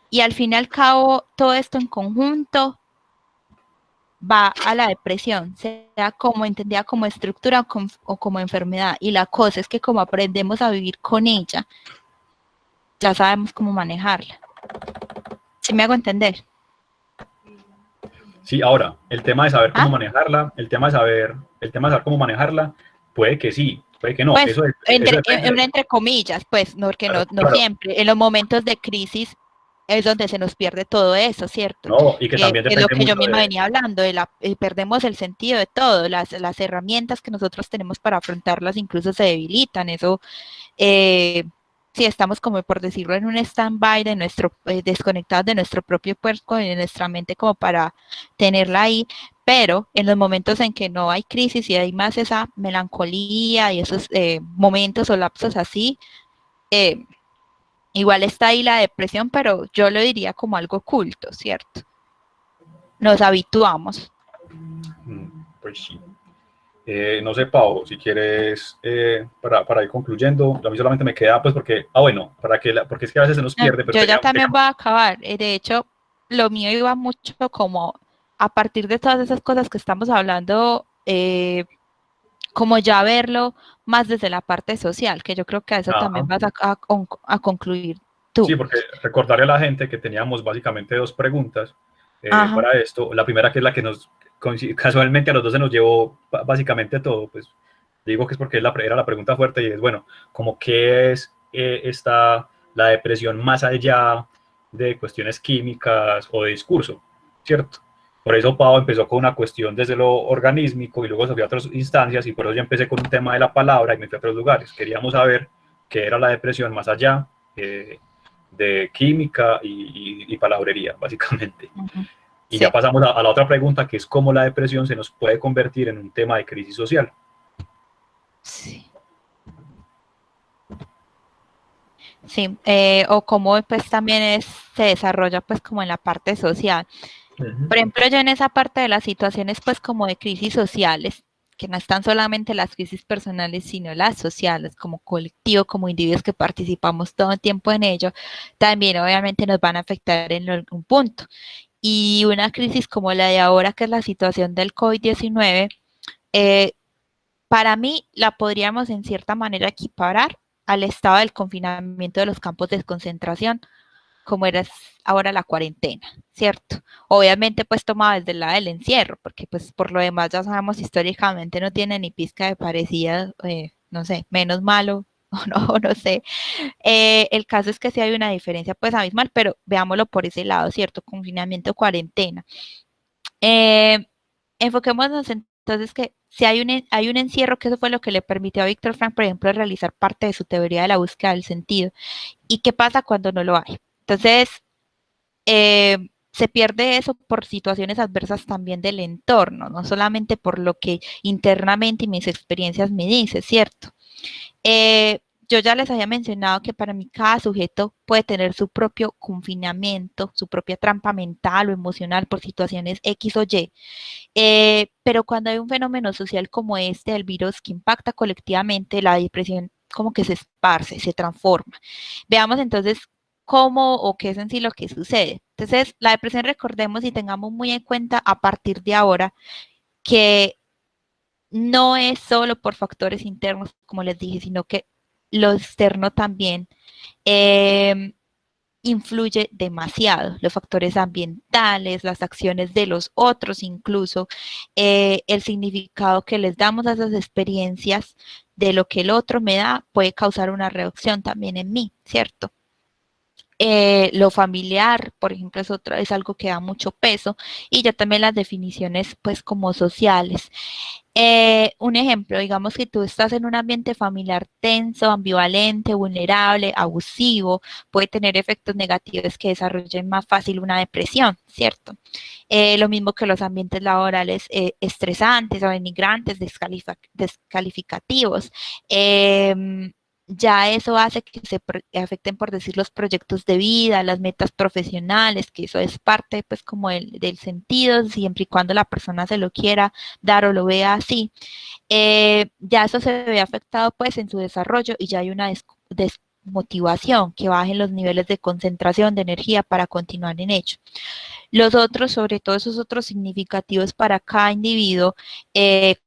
Y al fin y al cabo, todo esto en conjunto va a la depresión, sea como entendida como estructura o como enfermedad. Y la cosa es que como aprendemos a vivir con ella, ya sabemos cómo manejarla. ¿Sí me hago entender? Sí, ahora, el tema de saber cómo ¿Ah? manejarla, el tema de saber cómo manejarla, puede que sí, puede que no, Pues eso depende. entre comillas, pues no, que no, Claro, no claro, siempre. En los momentos de crisis es donde se nos pierde todo eso, ¿cierto? no, y que también Es lo depende que yo mucho misma de, venía hablando, perdemos el sentido de todo, las herramientas que nosotros tenemos para afrontarlas incluso se debilitan, eso, si estamos como por decirlo en un stand-by de desconectados de nuestro propio cuerpo y de nuestra mente como para tenerla ahí, pero en los momentos en que no hay crisis y hay más esa melancolía y esos momentos o lapsos así, eh, igual está ahí la depresión, pero yo lo diría como algo oculto, ¿cierto? Nos habituamos. pues sí. No sé, Pau, si quieres, para ir concluyendo, a mí solamente me queda, pues porque, bueno, porque es que a veces se nos No, pierde, pero yo ya también voy a acabar. De hecho, lo mío iba mucho como a partir de todas esas cosas que estamos hablando, como ya verlo más desde la parte social, que yo creo que a eso también ajá, vas a concluir tú. sí, porque recordarle a la gente que teníamos básicamente dos preguntas Ajá, para esto. La primera que es la que casualmente a los dos se nos llevó básicamente todo, pues digo que es porque era la pregunta fuerte y es, bueno, como qué es la depresión más allá de cuestiones químicas o de discurso, ¿cierto? Por eso Pau empezó con una cuestión desde lo organísmico y luego se fue a otras instancias y por eso yo empecé con un tema de la palabra y me fui a otros lugares. Queríamos saber qué era la depresión más allá de química y palabrería, básicamente. ajá, Y ya sí, pasamos a la otra pregunta, que es cómo la depresión se nos puede convertir en un tema de crisis social. sí. Sí, o cómo pues también se desarrolla pues como en la parte social. Uh -huh. Por ejemplo, yo en esa parte de las situaciones pues como de crisis sociales, que no están solamente las crisis personales, sino las sociales, como colectivo, como individuos que participamos todo el tiempo en ello, también obviamente nos van a afectar en algún punto. Y una crisis como la de ahora, que es la situación del COVID-19, eh, para mí la podríamos en cierta manera equiparar al estado del confinamiento de los campos de concentración, como era ahora la cuarentena, ¿cierto? Obviamente pues tomada desde el lado del encierro, porque pues por lo demás ya sabemos históricamente no tiene ni pizca de parecida, no sé, menos malo o no, no sé. El caso es que sí hay una diferencia pues abismal, pero veámoslo por ese lado, ¿cierto? Confinamiento, cuarentena. Eh, Enfoquémonos entonces que si hay un encierro, que eso fue lo que le permitió a Víctor Frank, por ejemplo, realizar parte de su teoría de la búsqueda del sentido. ¿Y qué pasa cuando no lo hay? Entonces, se pierde eso por situaciones adversas también del entorno, no solamente por lo que internamente y mis experiencias me dicen, ¿cierto? Eh, yo ya les había mencionado que para mí cada sujeto puede tener su propio confinamiento, su propia trampa mental o emocional por situaciones X o Y. Pero cuando hay un fenómeno social como este, el virus que impacta colectivamente, la depresión como que se esparce, se transforma. Veamos entonces cómo o qué es en sí lo que sucede. Entonces, la depresión, recordemos y tengamos muy en cuenta a partir de ahora que no es solo por factores internos, como les dije, sino que lo externo también eh, influye demasiado. Los factores ambientales, las acciones de los otros, incluso el significado que les damos a esas experiencias de lo que el otro me da puede causar una reacción también en mí, ¿cierto? Lo familiar, por ejemplo, es algo que da mucho peso y ya también las definiciones pues como sociales. Un ejemplo, digamos que tú estás en un ambiente familiar tenso, ambivalente, vulnerable, abusivo, puede tener efectos negativos que desarrollen más fácil una depresión, ¿cierto? Lo mismo que los ambientes laborales estresantes o denigrantes, descalificativos. Ya eso hace que se afecten, por decir, los proyectos de vida, las metas profesionales, que eso es parte pues como del sentido, siempre y cuando la persona se lo quiera dar o lo vea así. Ya eso se ve afectado pues en su desarrollo y ya hay una desmotivación, que bajen los niveles de concentración, de energía para continuar en ello. Los otros, sobre todo esos otros significativos para cada individuo,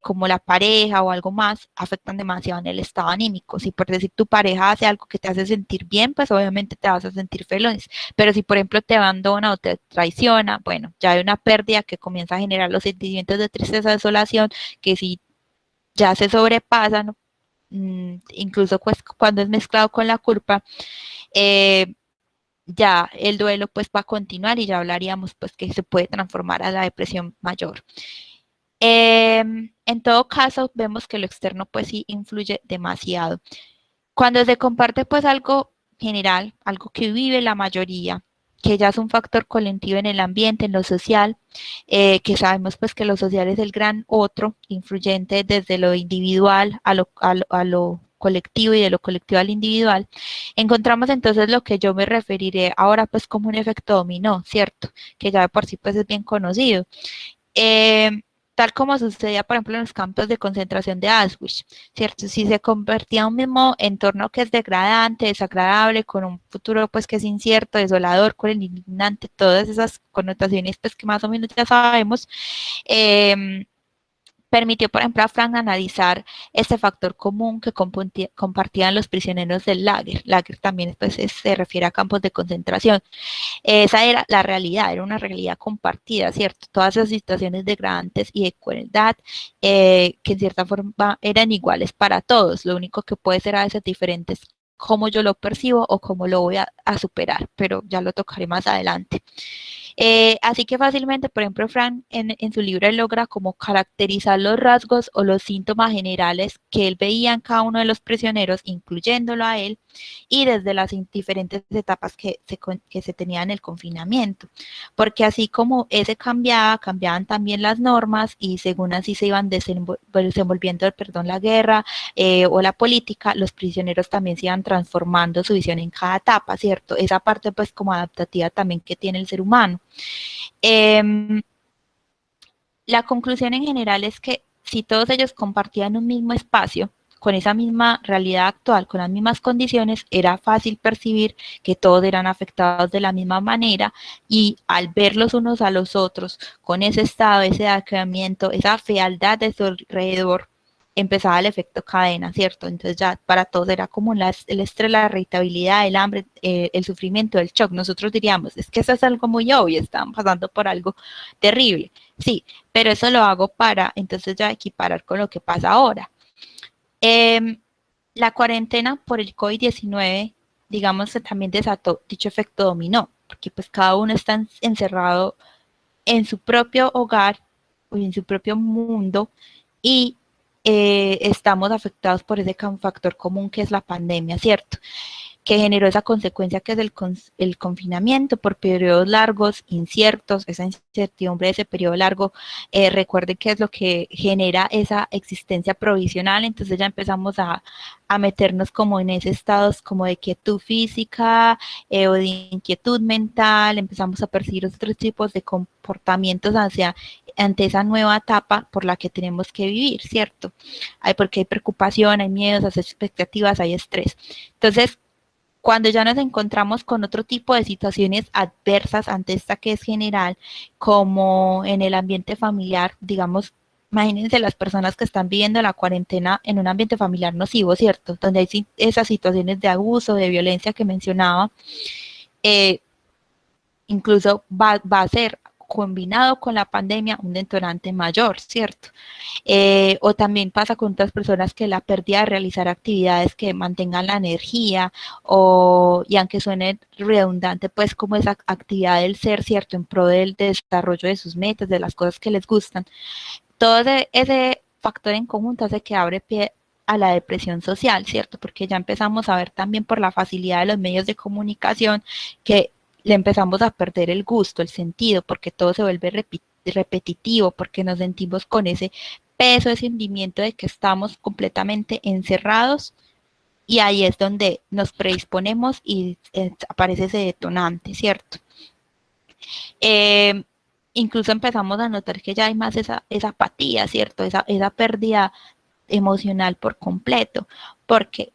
como la pareja o algo más, afectan demasiado en el estado anímico. Si por decir tu pareja hace algo que te hace sentir bien, pues obviamente te vas a sentir feliz. Pero si por ejemplo te abandona o te traiciona, bueno, ya hay una pérdida que comienza a generar los sentimientos de tristeza, desolación, que si ya se sobrepasan, incluso pues cuando es mezclado con la culpa, eh, ya el duelo pues va a continuar y ya hablaríamos pues que se puede transformar a la depresión mayor. En todo caso, vemos que lo externo pues sí influye demasiado. Cuando se comparte pues algo general, algo que vive la mayoría, que ya es un factor colectivo en el ambiente, en lo social, que sabemos pues que lo social es el gran otro, influyente desde lo individual a lo colectivo y de lo colectivo al individual, encontramos entonces lo que yo me referiré ahora pues como un efecto dominó, ¿cierto? Que ya de por sí pues es bien conocido. Eh, Tal como sucedía, por ejemplo, en los campos de concentración de Auschwitz, ¿cierto? Si se convertía en un mismo entorno que es degradante, desagradable, con un futuro pues que es incierto, desolador, cruel, indignante, todas esas connotaciones pues que más o menos ya sabemos, eh, permitió, por ejemplo, a Frank analizar este factor común que compartían los prisioneros del lager. Lager también pues, se refiere a campos de concentración. Esa era la realidad, era una realidad compartida, ¿cierto? Todas esas situaciones degradantes y de crueldad que en cierta forma eran iguales para todos. Lo único que puede ser a veces diferente es cómo yo lo percibo o cómo lo voy a superar, pero ya lo tocaré más adelante. Así que fácilmente, por ejemplo, Frank en su libro él logra como caracterizar los rasgos o los síntomas generales que él veía en cada uno de los prisioneros, incluyéndolo a él, y desde las diferentes etapas que se tenían en el confinamiento. Porque así como ese cambiaba, cambiaban también las normas y según así se iban desenvolviendo, perdón, la guerra o la política, los prisioneros también se iban transformando su visión en cada etapa, ¿cierto? Esa parte pues como adaptativa también que tiene el ser humano. Eh, la conclusión en general es que si todos ellos compartían un mismo espacio, con esa misma realidad actual, con las mismas condiciones, era fácil percibir que todos eran afectados de la misma manera y al verlos unos a los otros, con ese estado, ese acabamiento, esa fealdad de su alrededor, empezaba el efecto cadena, ¿cierto? Entonces ya para todos era como el estrés, la irritabilidad, el hambre, el sufrimiento, el shock. Nosotros diríamos, es que eso es algo muy obvio, están pasando por algo terrible. Sí, pero eso lo hago para entonces ya equiparar con lo que pasa ahora. Eh, la cuarentena por el COVID-19, digamos que también desató dicho efecto dominó, porque pues cada uno está encerrado en su propio hogar o en su propio mundo y estamos afectados por ese factor común que es la pandemia, ¿cierto? que generó esa consecuencia que es el confinamiento por periodos largos, inciertos, esa incertidumbre de ese periodo largo, recuerde que es lo que genera esa existencia provisional, entonces ya empezamos a meternos como en ese estado como de quietud física o de inquietud mental, empezamos a percibir otros tipos de comportamientos ante esa nueva etapa por la que tenemos que vivir, ¿cierto? Porque hay preocupación, hay miedos, hay expectativas, hay estrés. Entonces, cuando ya nos encontramos con otro tipo de situaciones adversas ante esta que es general, como en el ambiente familiar, digamos, imagínense las personas que están viviendo la cuarentena en un ambiente familiar nocivo, ¿cierto? Donde hay esas situaciones de abuso, de violencia que mencionaba, eh, incluso va a ser combinado con la pandemia un detonante mayor, ¿cierto? O también pasa con otras personas que la pérdida de realizar actividades que mantengan la energía y aunque suene redundante, pues como esa actividad del ser, ¿cierto? En pro del desarrollo de sus metas, de las cosas que les gustan. Todo ese factor en conjunto hace que abre pie a la depresión social, ¿cierto? Porque ya empezamos a ver también por la facilidad de los medios de comunicación que le empezamos a perder el gusto, el sentido, porque todo se vuelve repetitivo, porque nos sentimos con ese peso, ese hundimiento de que estamos completamente encerrados y ahí es donde nos predisponemos y aparece ese detonante, ¿cierto? Eh, Incluso empezamos a notar que ya hay más esa apatía, ¿cierto? Esa pérdida emocional por completo, porque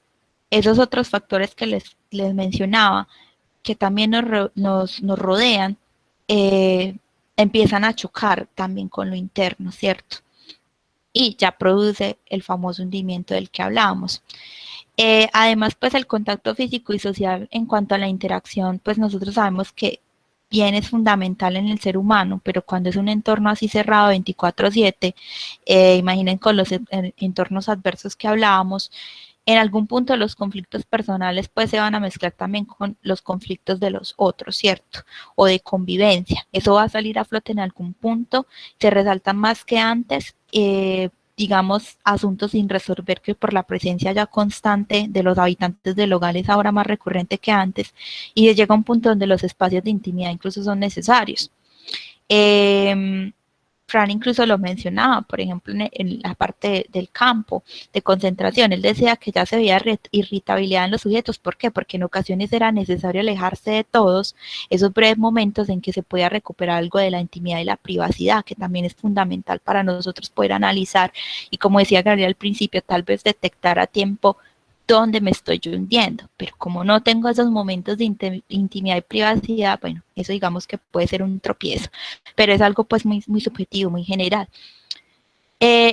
esos otros factores que les mencionaba, que también nos rodean, eh, empiezan a chocar también con lo interno, ¿cierto? Y ya produce el famoso hundimiento del que hablábamos. Además, pues el contacto físico y social en cuanto a la interacción, pues nosotros sabemos que bien es fundamental en el ser humano, pero cuando es un entorno así cerrado 24/7, imaginen con los entornos adversos que hablábamos, en algún punto los conflictos personales pues se van a mezclar también con los conflictos de los otros, ¿cierto? O de convivencia. Eso va a salir a flote en algún punto, se resaltan más que antes, digamos, asuntos sin resolver que por la presencia ya constante de los habitantes del hogar es ahora más recurrente que antes y llega un punto donde los espacios de intimidad incluso son necesarios. Fran incluso lo mencionaba, por ejemplo, en la parte del campo de concentración. Él decía que ya se veía irritabilidad en los sujetos. ¿Por qué? Porque en ocasiones era necesario alejarse de todos esos breves momentos en que se podía recuperar algo de la intimidad y la privacidad, que también es fundamental para nosotros poder analizar y, como decía Gabriel al principio, tal vez detectar a tiempo dónde me estoy yo hundiendo, pero como no tengo esos momentos de intimidad y privacidad, bueno, eso digamos que puede ser un tropiezo, pero es algo pues muy subjetivo, muy general.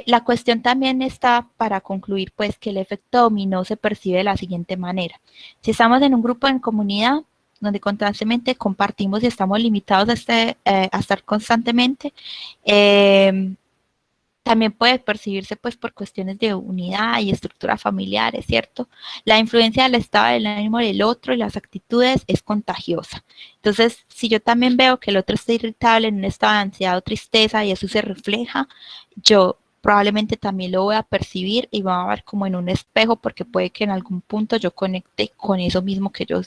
La cuestión también está, para concluir, pues que el efecto dominó se percibe de la siguiente manera. Si estamos en un grupo en comunidad, donde constantemente compartimos y estamos limitados a estar constantemente, también puede percibirse pues por cuestiones de unidad y estructura familiares, ¿cierto? La influencia del estado del ánimo del otro y las actitudes es contagiosa. Entonces, si yo también veo que el otro está irritable en un estado de ansiedad o tristeza y eso se refleja, yo probablemente también lo voy a percibir y va a ver como en un espejo porque puede que en algún punto yo conecte con eso mismo que yo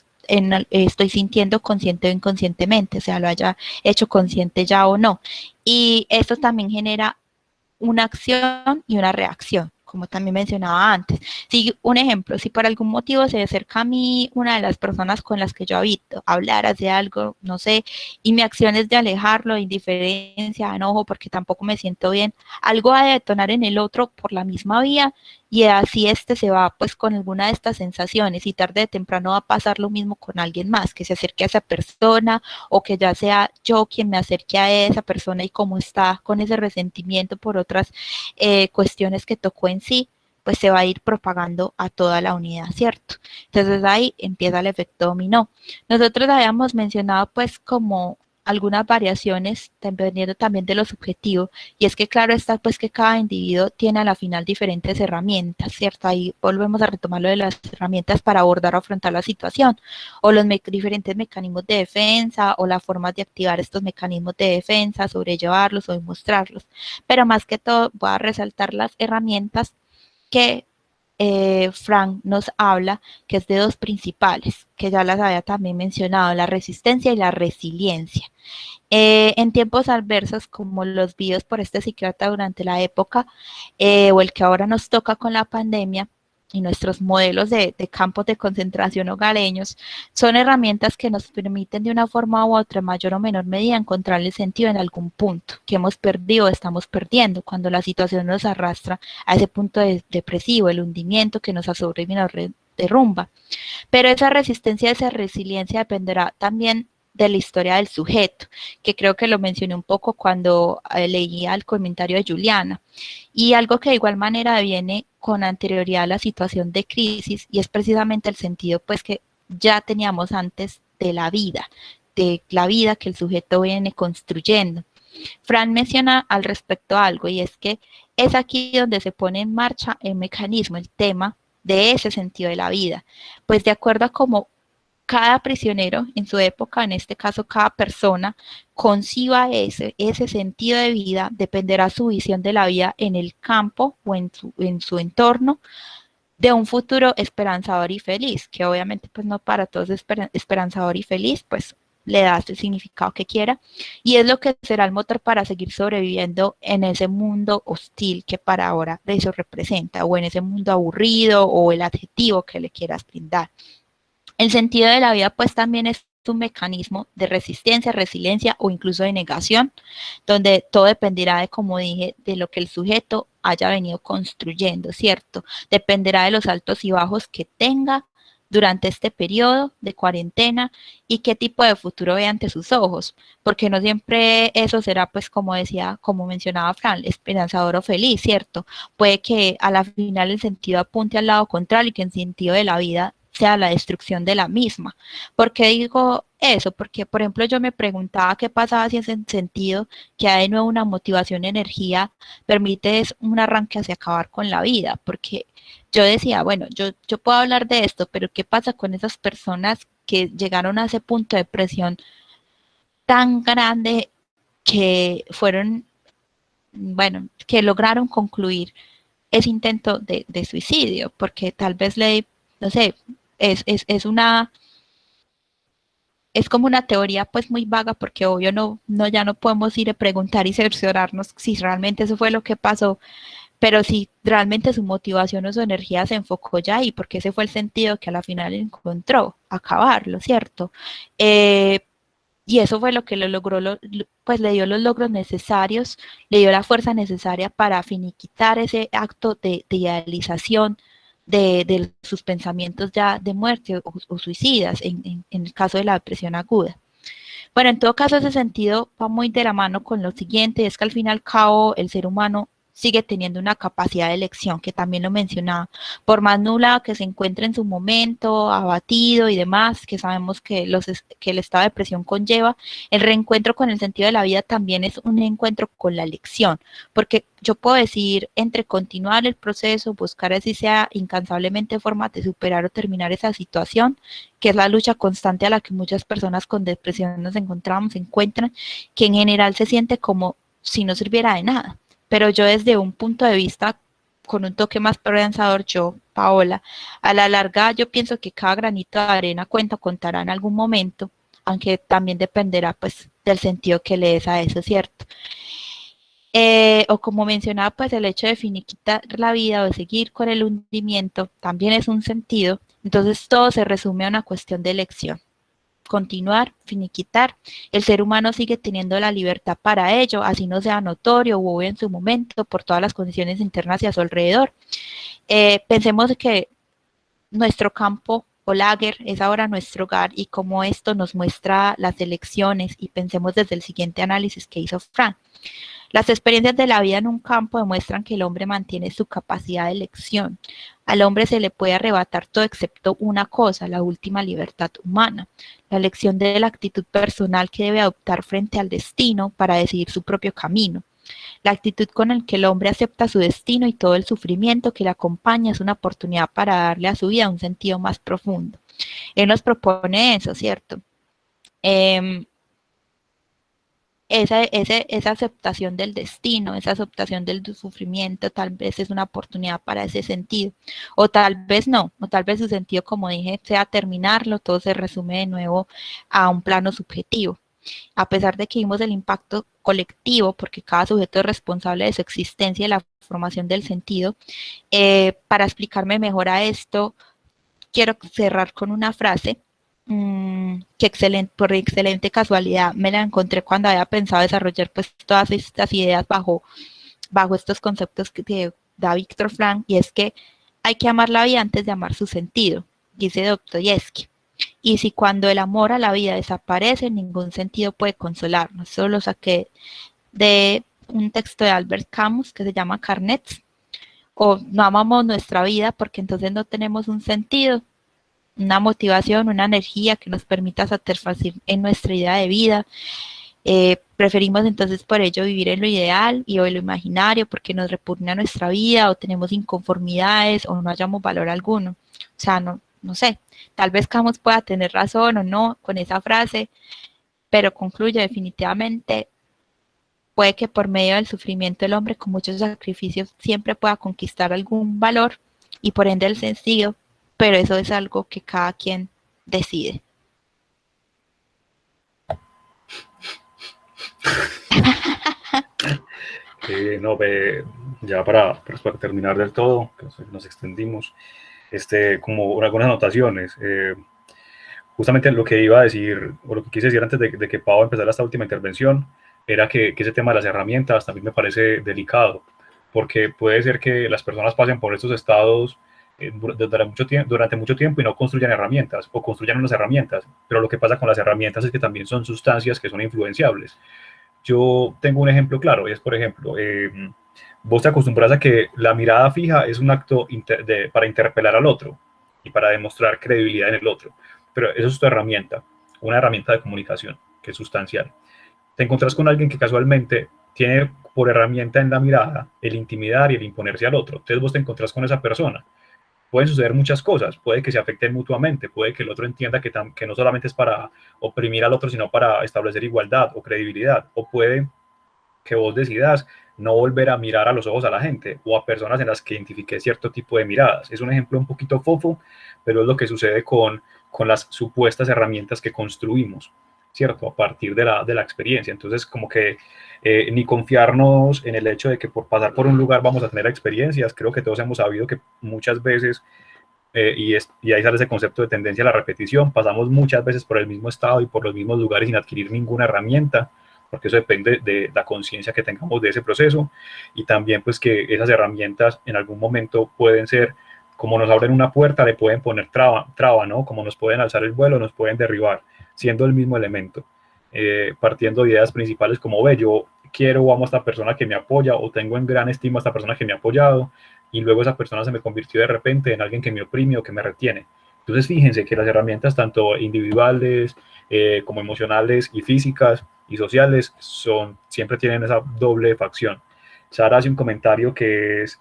estoy sintiendo consciente o inconscientemente, o sea, lo haya hecho consciente ya o no. Y esto también genera una acción y una reacción, como también mencionaba antes. Si un ejemplo, si por algún motivo se acerca a mí una de las personas con las que yo habito, hablar, hacer algo, no sé, y mi acción es de alejarlo, de indiferencia, enojo, porque tampoco me siento bien, algo va a detonar en el otro por la misma vía y así este se va pues con alguna de estas sensaciones y tarde o temprano va a pasar lo mismo con alguien más, que se acerque a esa persona o que ya sea yo quien me acerque a esa persona y como está con ese resentimiento por otras cuestiones que tocó en sí, pues se va a ir propagando a toda la unidad, ¿cierto? Entonces ahí empieza el efecto dominó. Nosotros habíamos mencionado pues como algunas variaciones dependiendo también de lo subjetivo y es que claro está pues que cada individuo tiene a la final diferentes herramientas, ¿cierto? Ahí volvemos a retomar lo de las herramientas para abordar o afrontar la situación o los diferentes mecanismos de defensa o las formas de activar estos mecanismos de defensa, sobrellevarlos o demostrarlos, pero más que todo voy a resaltar las herramientas que Frank nos habla que es de dos principales, que ya las había también mencionado, la resistencia y la resiliencia. En tiempos adversos como los vividos por este psiquiatra durante la época o el que ahora nos toca con la pandemia y nuestros modelos de campos de concentración hogareños, son herramientas que nos permiten de una forma u otra, en mayor o menor medida, encontrarle sentido en algún punto que hemos perdido o estamos perdiendo cuando la situación nos arrastra a ese punto depresivo, el hundimiento que nos absorbe y nos derrumba. Pero esa resistencia, esa resiliencia dependerá también de la historia del sujeto, que creo que lo mencioné un poco cuando leía el comentario de Juliana. Y algo que de igual manera viene con anterioridad a la situación de crisis, y es precisamente el sentido pues que ya teníamos antes de la vida que el sujeto viene construyendo. Fran menciona al respecto algo, y es que es aquí donde se pone en marcha el mecanismo, el tema de ese sentido de la vida. Pues de acuerdo a cómo cada prisionero en su época, en este caso cada persona, conciba ese sentido de vida, dependerá su visión de la vida en el campo o en su entorno, de un futuro esperanzador y feliz, que obviamente pues no para todos es esperanzador y feliz, pues le das el significado que quiera, y es lo que será el motor para seguir sobreviviendo en ese mundo hostil que para ahora eso representa, o en ese mundo aburrido, o el adjetivo que le quieras brindar. El sentido de la vida pues también es un mecanismo de resistencia, resiliencia o incluso de negación, donde todo dependerá de, como dije, de lo que el sujeto haya venido construyendo, ¿cierto? Dependerá de los altos y bajos que tenga durante este periodo de cuarentena y qué tipo de futuro ve ante sus ojos, porque no siempre eso será, pues como decía, como mencionaba Fran, esperanzador o feliz, ¿cierto? Puede que a la final el sentido apunte al lado contrario y que el sentido de la vida sea la destrucción de la misma. ¿Por qué digo eso? Porque, por ejemplo, yo me preguntaba qué pasaba si ese sentido, que hay de nuevo una motivación, energía, permite un arranque hacia acabar con la vida, porque yo decía, bueno, yo puedo hablar de esto, pero ¿qué pasa con esas personas que llegaron a ese punto de presión tan grande que fueron, bueno, que lograron concluir ese intento de suicidio? Porque tal vez le, no sé, es una, es como una teoría pues muy vaga, porque obvio ya no podemos ir a preguntar y cerciorarnos si realmente eso fue lo que pasó, pero si realmente su motivación o su energía se enfocó ya ahí, porque ese fue el sentido que a la final encontró, acabarlo, ¿cierto? Eh, y eso fue lo que lo logró, pues le dio los logros necesarios, le dio la fuerza necesaria para finiquitar ese acto de idealización de sus pensamientos ya de muerte o suicidas en el caso de la depresión aguda. Bueno, en todo caso, ese sentido va muy de la mano con lo siguiente, es que al fin y al cabo el ser humano sigue teniendo una capacidad de elección, que también lo mencionaba, por más nula que se encuentre en su momento, abatido y demás, que sabemos que, que el estado de depresión conlleva, el reencuentro con el sentido de la vida también es un encuentro con la elección, porque yo puedo decir entre continuar el proceso, buscar así sea incansablemente formas de superar o terminar esa situación, que es la lucha constante a la que muchas personas con depresión nos encontramos, se encuentran, que en general se siente como si no sirviera de nada. Pero yo desde un punto de vista con un toque más esperanzador, yo, Paola, a la larga yo pienso que cada granito de arena cuenta, contará en algún momento, aunque también dependerá pues del sentido que le des a eso, ¿cierto? O como mencionaba, pues el hecho de finiquitar la vida o de seguir con el hundimiento también es un sentido. Entonces todo se resume a una cuestión de elección. Continuar, finiquitar. El ser humano sigue teniendo la libertad para ello, así no sea notorio o obvio en su momento por todas las condiciones internas y a su alrededor. Pensemos que nuestro campo o lager es ahora nuestro hogar y cómo esto nos muestra las elecciones, y pensemos desde el siguiente análisis que hizo Frank. Las experiencias de la vida en un campo demuestran que el hombre mantiene su capacidad de elección. Al hombre se le puede arrebatar todo excepto una cosa, la última libertad humana, la elección de la actitud personal que debe adoptar frente al destino para decidir su propio camino. La actitud con la que el hombre acepta su destino y todo el sufrimiento que le acompaña es una oportunidad para darle a su vida un sentido más profundo. Él nos propone eso, ¿cierto? esa aceptación del destino, esa aceptación del sufrimiento, tal vez es una oportunidad para ese sentido, o tal vez no, o tal vez su sentido, como dije, sea terminarlo, todo se resume de nuevo a un plano subjetivo. A pesar de que vimos el impacto colectivo, porque cada sujeto es responsable de su existencia y la formación del sentido, para explicarme mejor a esto, quiero cerrar con una frase que por excelente casualidad me la encontré cuando había pensado desarrollar pues todas estas ideas bajo estos conceptos que da Víctor Frank, y es que hay que amar la vida antes de amar su sentido, dice Dostoyevsky. Y si cuando el amor a la vida desaparece, ningún sentido puede consolarnos. Solo lo saqué de un texto de Albert Camus que se llama Carnets, o no amamos nuestra vida porque entonces no tenemos un sentido, una motivación, una energía que nos permita satisfacer en nuestra idea de vida. Preferimos entonces por ello vivir en lo ideal y o en lo imaginario porque nos repugna nuestra vida o tenemos inconformidades o no hallamos valor alguno. O sea, no sé, tal vez Camus pueda tener razón o no con esa frase, pero concluye definitivamente, puede que por medio del sufrimiento el hombre con muchos sacrificios siempre pueda conquistar algún valor y por ende el sentido, pero eso es algo que cada quien decide. No, ya para terminar del todo, que nos extendimos, como algunas anotaciones. Justamente lo que iba a decir, o lo que quise decir antes de que Pau empezara esta última intervención, era que ese tema de las herramientas también me parece delicado, porque puede ser que las personas pasen por estos estados durante mucho tiempo y no construyan herramientas, o construyan unas herramientas, pero lo que pasa con las herramientas es que también son sustancias que son influenciables. Yo tengo un ejemplo claro, y es, por ejemplo, vos te acostumbras a que la mirada fija es un acto para interpelar al otro y para demostrar credibilidad en el otro, pero eso es tu herramienta, una herramienta de comunicación que es sustancial. Te encontrás con alguien que casualmente tiene por herramienta en la mirada el intimidar y el imponerse al otro, entonces vos te encontrás con esa persona. Pueden suceder muchas cosas, puede que se afecten mutuamente, puede que el otro entienda que no solamente es para oprimir al otro, sino para establecer igualdad o credibilidad, o puede que vos decidas no volver a mirar a los ojos a la gente o a personas en las que identifique cierto tipo de miradas. Es un ejemplo un poquito fofo, pero es lo que sucede con las supuestas herramientas que construimos, ¿cierto? A partir de la experiencia. Entonces, como que ni confiarnos en el hecho de que por pasar por un lugar vamos a tener experiencias. Creo que todos hemos sabido que muchas veces, y ahí sale ese concepto de tendencia a la repetición, pasamos muchas veces por el mismo estado y por los mismos lugares sin adquirir ninguna herramienta, porque eso depende de la conciencia que tengamos de ese proceso, y también pues que esas herramientas en algún momento pueden ser, como nos abren una puerta, le pueden poner traba, ¿no? Como nos pueden alzar el vuelo, nos pueden derribar, siendo el mismo elemento, partiendo de ideas principales como, ve, yo quiero o amo a esta persona que me apoya, o tengo en gran estima a esta persona que me ha apoyado, y luego esa persona se me convirtió de repente en alguien que me oprime o que me retiene. Entonces fíjense que las herramientas tanto individuales como emocionales y físicas y sociales siempre tienen esa doble facción. Sara hace un comentario que es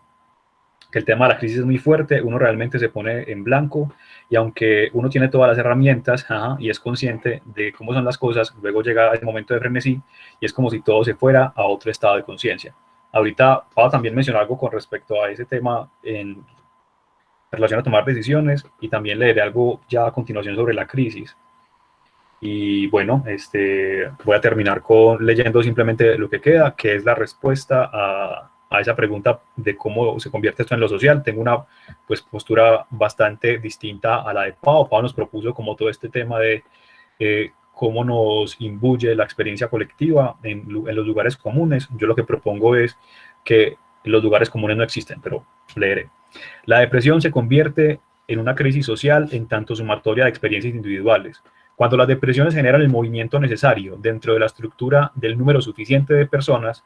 que el tema de la crisis es muy fuerte, uno realmente se pone en blanco, y aunque uno tiene todas las herramientas y es consciente de cómo son las cosas, luego llega ese momento de frenesí y es como si todo se fuera a otro estado de conciencia. Ahorita Pau también mencionó algo con respecto a ese tema en relación a tomar decisiones, y también leeré algo ya a continuación sobre la crisis. Y bueno, voy a terminar leyendo simplemente lo que queda, que es la respuesta a esa pregunta de cómo se convierte esto en lo social. Tengo una pues, postura bastante distinta a la de Pau. Pau nos propuso como todo este tema de cómo nos imbuye la experiencia colectiva en los lugares comunes. Yo lo que propongo es que los lugares comunes no existen, pero leeré. La depresión se convierte en una crisis social en tanto sumatoria de experiencias individuales. Cuando las depresiones generan el movimiento necesario dentro de la estructura del número suficiente de personas,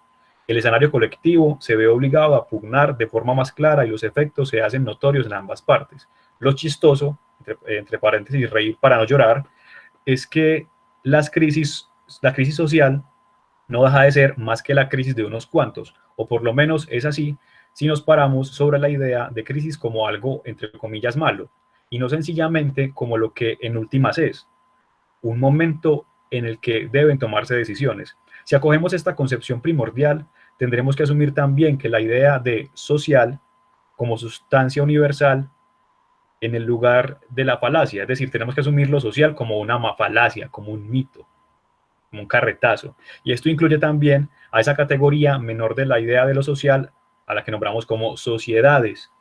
el escenario colectivo se ve obligado a pugnar de forma más clara y los efectos se hacen notorios en ambas partes. Lo chistoso, entre paréntesis, reír para no llorar, es que la crisis social no deja de ser más que la crisis de unos cuantos, o por lo menos es así si nos paramos sobre la idea de crisis como algo, entre comillas, malo, y no sencillamente como lo que en últimas es, un momento en el que deben tomarse decisiones. Si acogemos esta concepción primordial, tendremos que asumir también que la idea de social como sustancia universal en el lugar de la falacia, es decir, tenemos que asumir lo social como una falacia, como un mito, como un carretazo. Y esto incluye también a esa categoría menor de la idea de lo social, a la que nombramos como sociedades,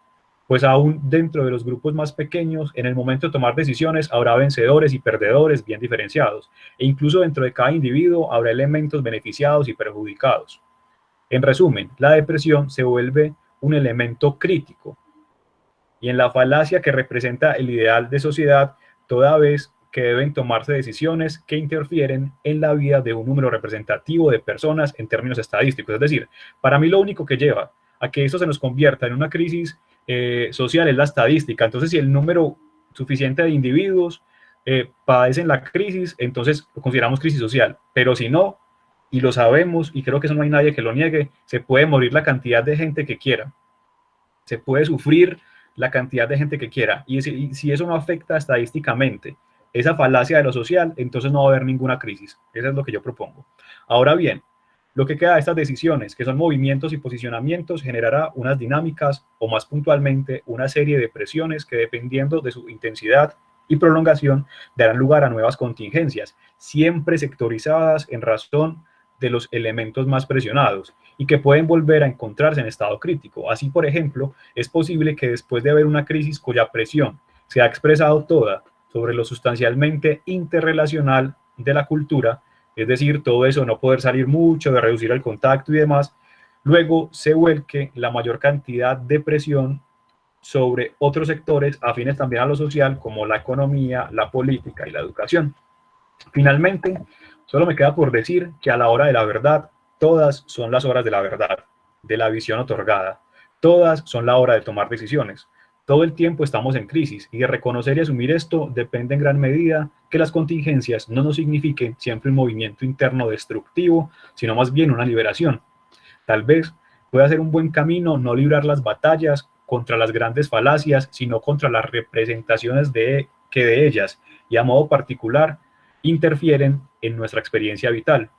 pues aún dentro de los grupos más pequeños, en el momento de tomar decisiones, habrá vencedores y perdedores bien diferenciados, e incluso dentro de cada individuo habrá elementos beneficiados y perjudicados. En resumen, la depresión se vuelve un elemento crítico, y en la falacia que representa el ideal de sociedad, toda vez que deben tomarse decisiones que interfieren en la vida de un número representativo de personas en términos estadísticos. Es decir, para mí lo único que lleva a que esto se nos convierta en una crisis social es la estadística. Entonces, si el número suficiente de individuos padecen la crisis, entonces lo consideramos crisis social. Pero si no, y lo sabemos, y creo que eso no hay nadie que lo niegue, se puede morir la cantidad de gente que quiera, se puede sufrir la cantidad de gente que quiera. Y si eso no afecta estadísticamente esa falacia de lo social, entonces no va a haber ninguna crisis. Eso es lo que yo propongo. Ahora bien, lo que queda de estas decisiones, que son movimientos y posicionamientos, generará unas dinámicas o más puntualmente una serie de presiones que dependiendo de su intensidad y prolongación darán lugar a nuevas contingencias, siempre sectorizadas en razón de los elementos más presionados y que pueden volver a encontrarse en estado crítico. Así, por ejemplo, es posible que después de haber una crisis cuya presión se ha expresado toda sobre lo sustancialmente interrelacional de la cultura, es decir, todo eso, no poder salir mucho, de reducir el contacto y demás, luego se vuelque la mayor cantidad de presión sobre otros sectores afines también a lo social, como la economía, la política y la educación. Finalmente, solo me queda por decir que a la hora de la verdad, todas son las horas de la verdad, de la visión otorgada. Todas son la hora de tomar decisiones. Todo el tiempo estamos en crisis y de reconocer y asumir esto depende en gran medida que las contingencias no nos signifiquen siempre un movimiento interno destructivo, sino más bien una liberación. Tal vez pueda ser un buen camino no librar las batallas contra las grandes falacias, sino contra las representaciones que de ellas, y a modo particular, interfieren en nuestra experiencia vital.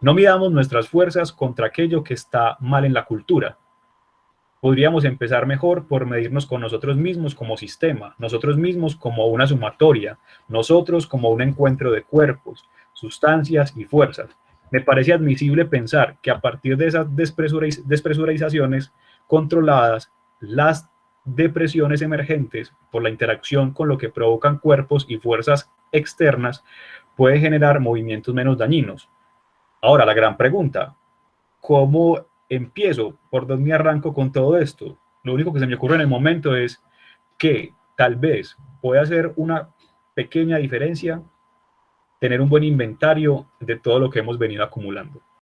No midamos nuestras fuerzas contra aquello que está mal en la cultura. Podríamos empezar mejor por medirnos con nosotros mismos como sistema, nosotros mismos como una sumatoria, nosotros como un encuentro de cuerpos, sustancias y fuerzas. Me parece admisible pensar que a partir de esas despresurizaciones controladas, las depresiones emergentes por la interacción con lo que provocan cuerpos y fuerzas externas puede generar movimientos menos dañinos. Ahora, la gran pregunta, ¿cómo empiezo? ¿Por dónde me arranco con todo esto? Lo único que se me ocurre en el momento es que tal vez pueda hacer una pequeña diferencia tener un buen inventario de todo lo que hemos venido acumulando.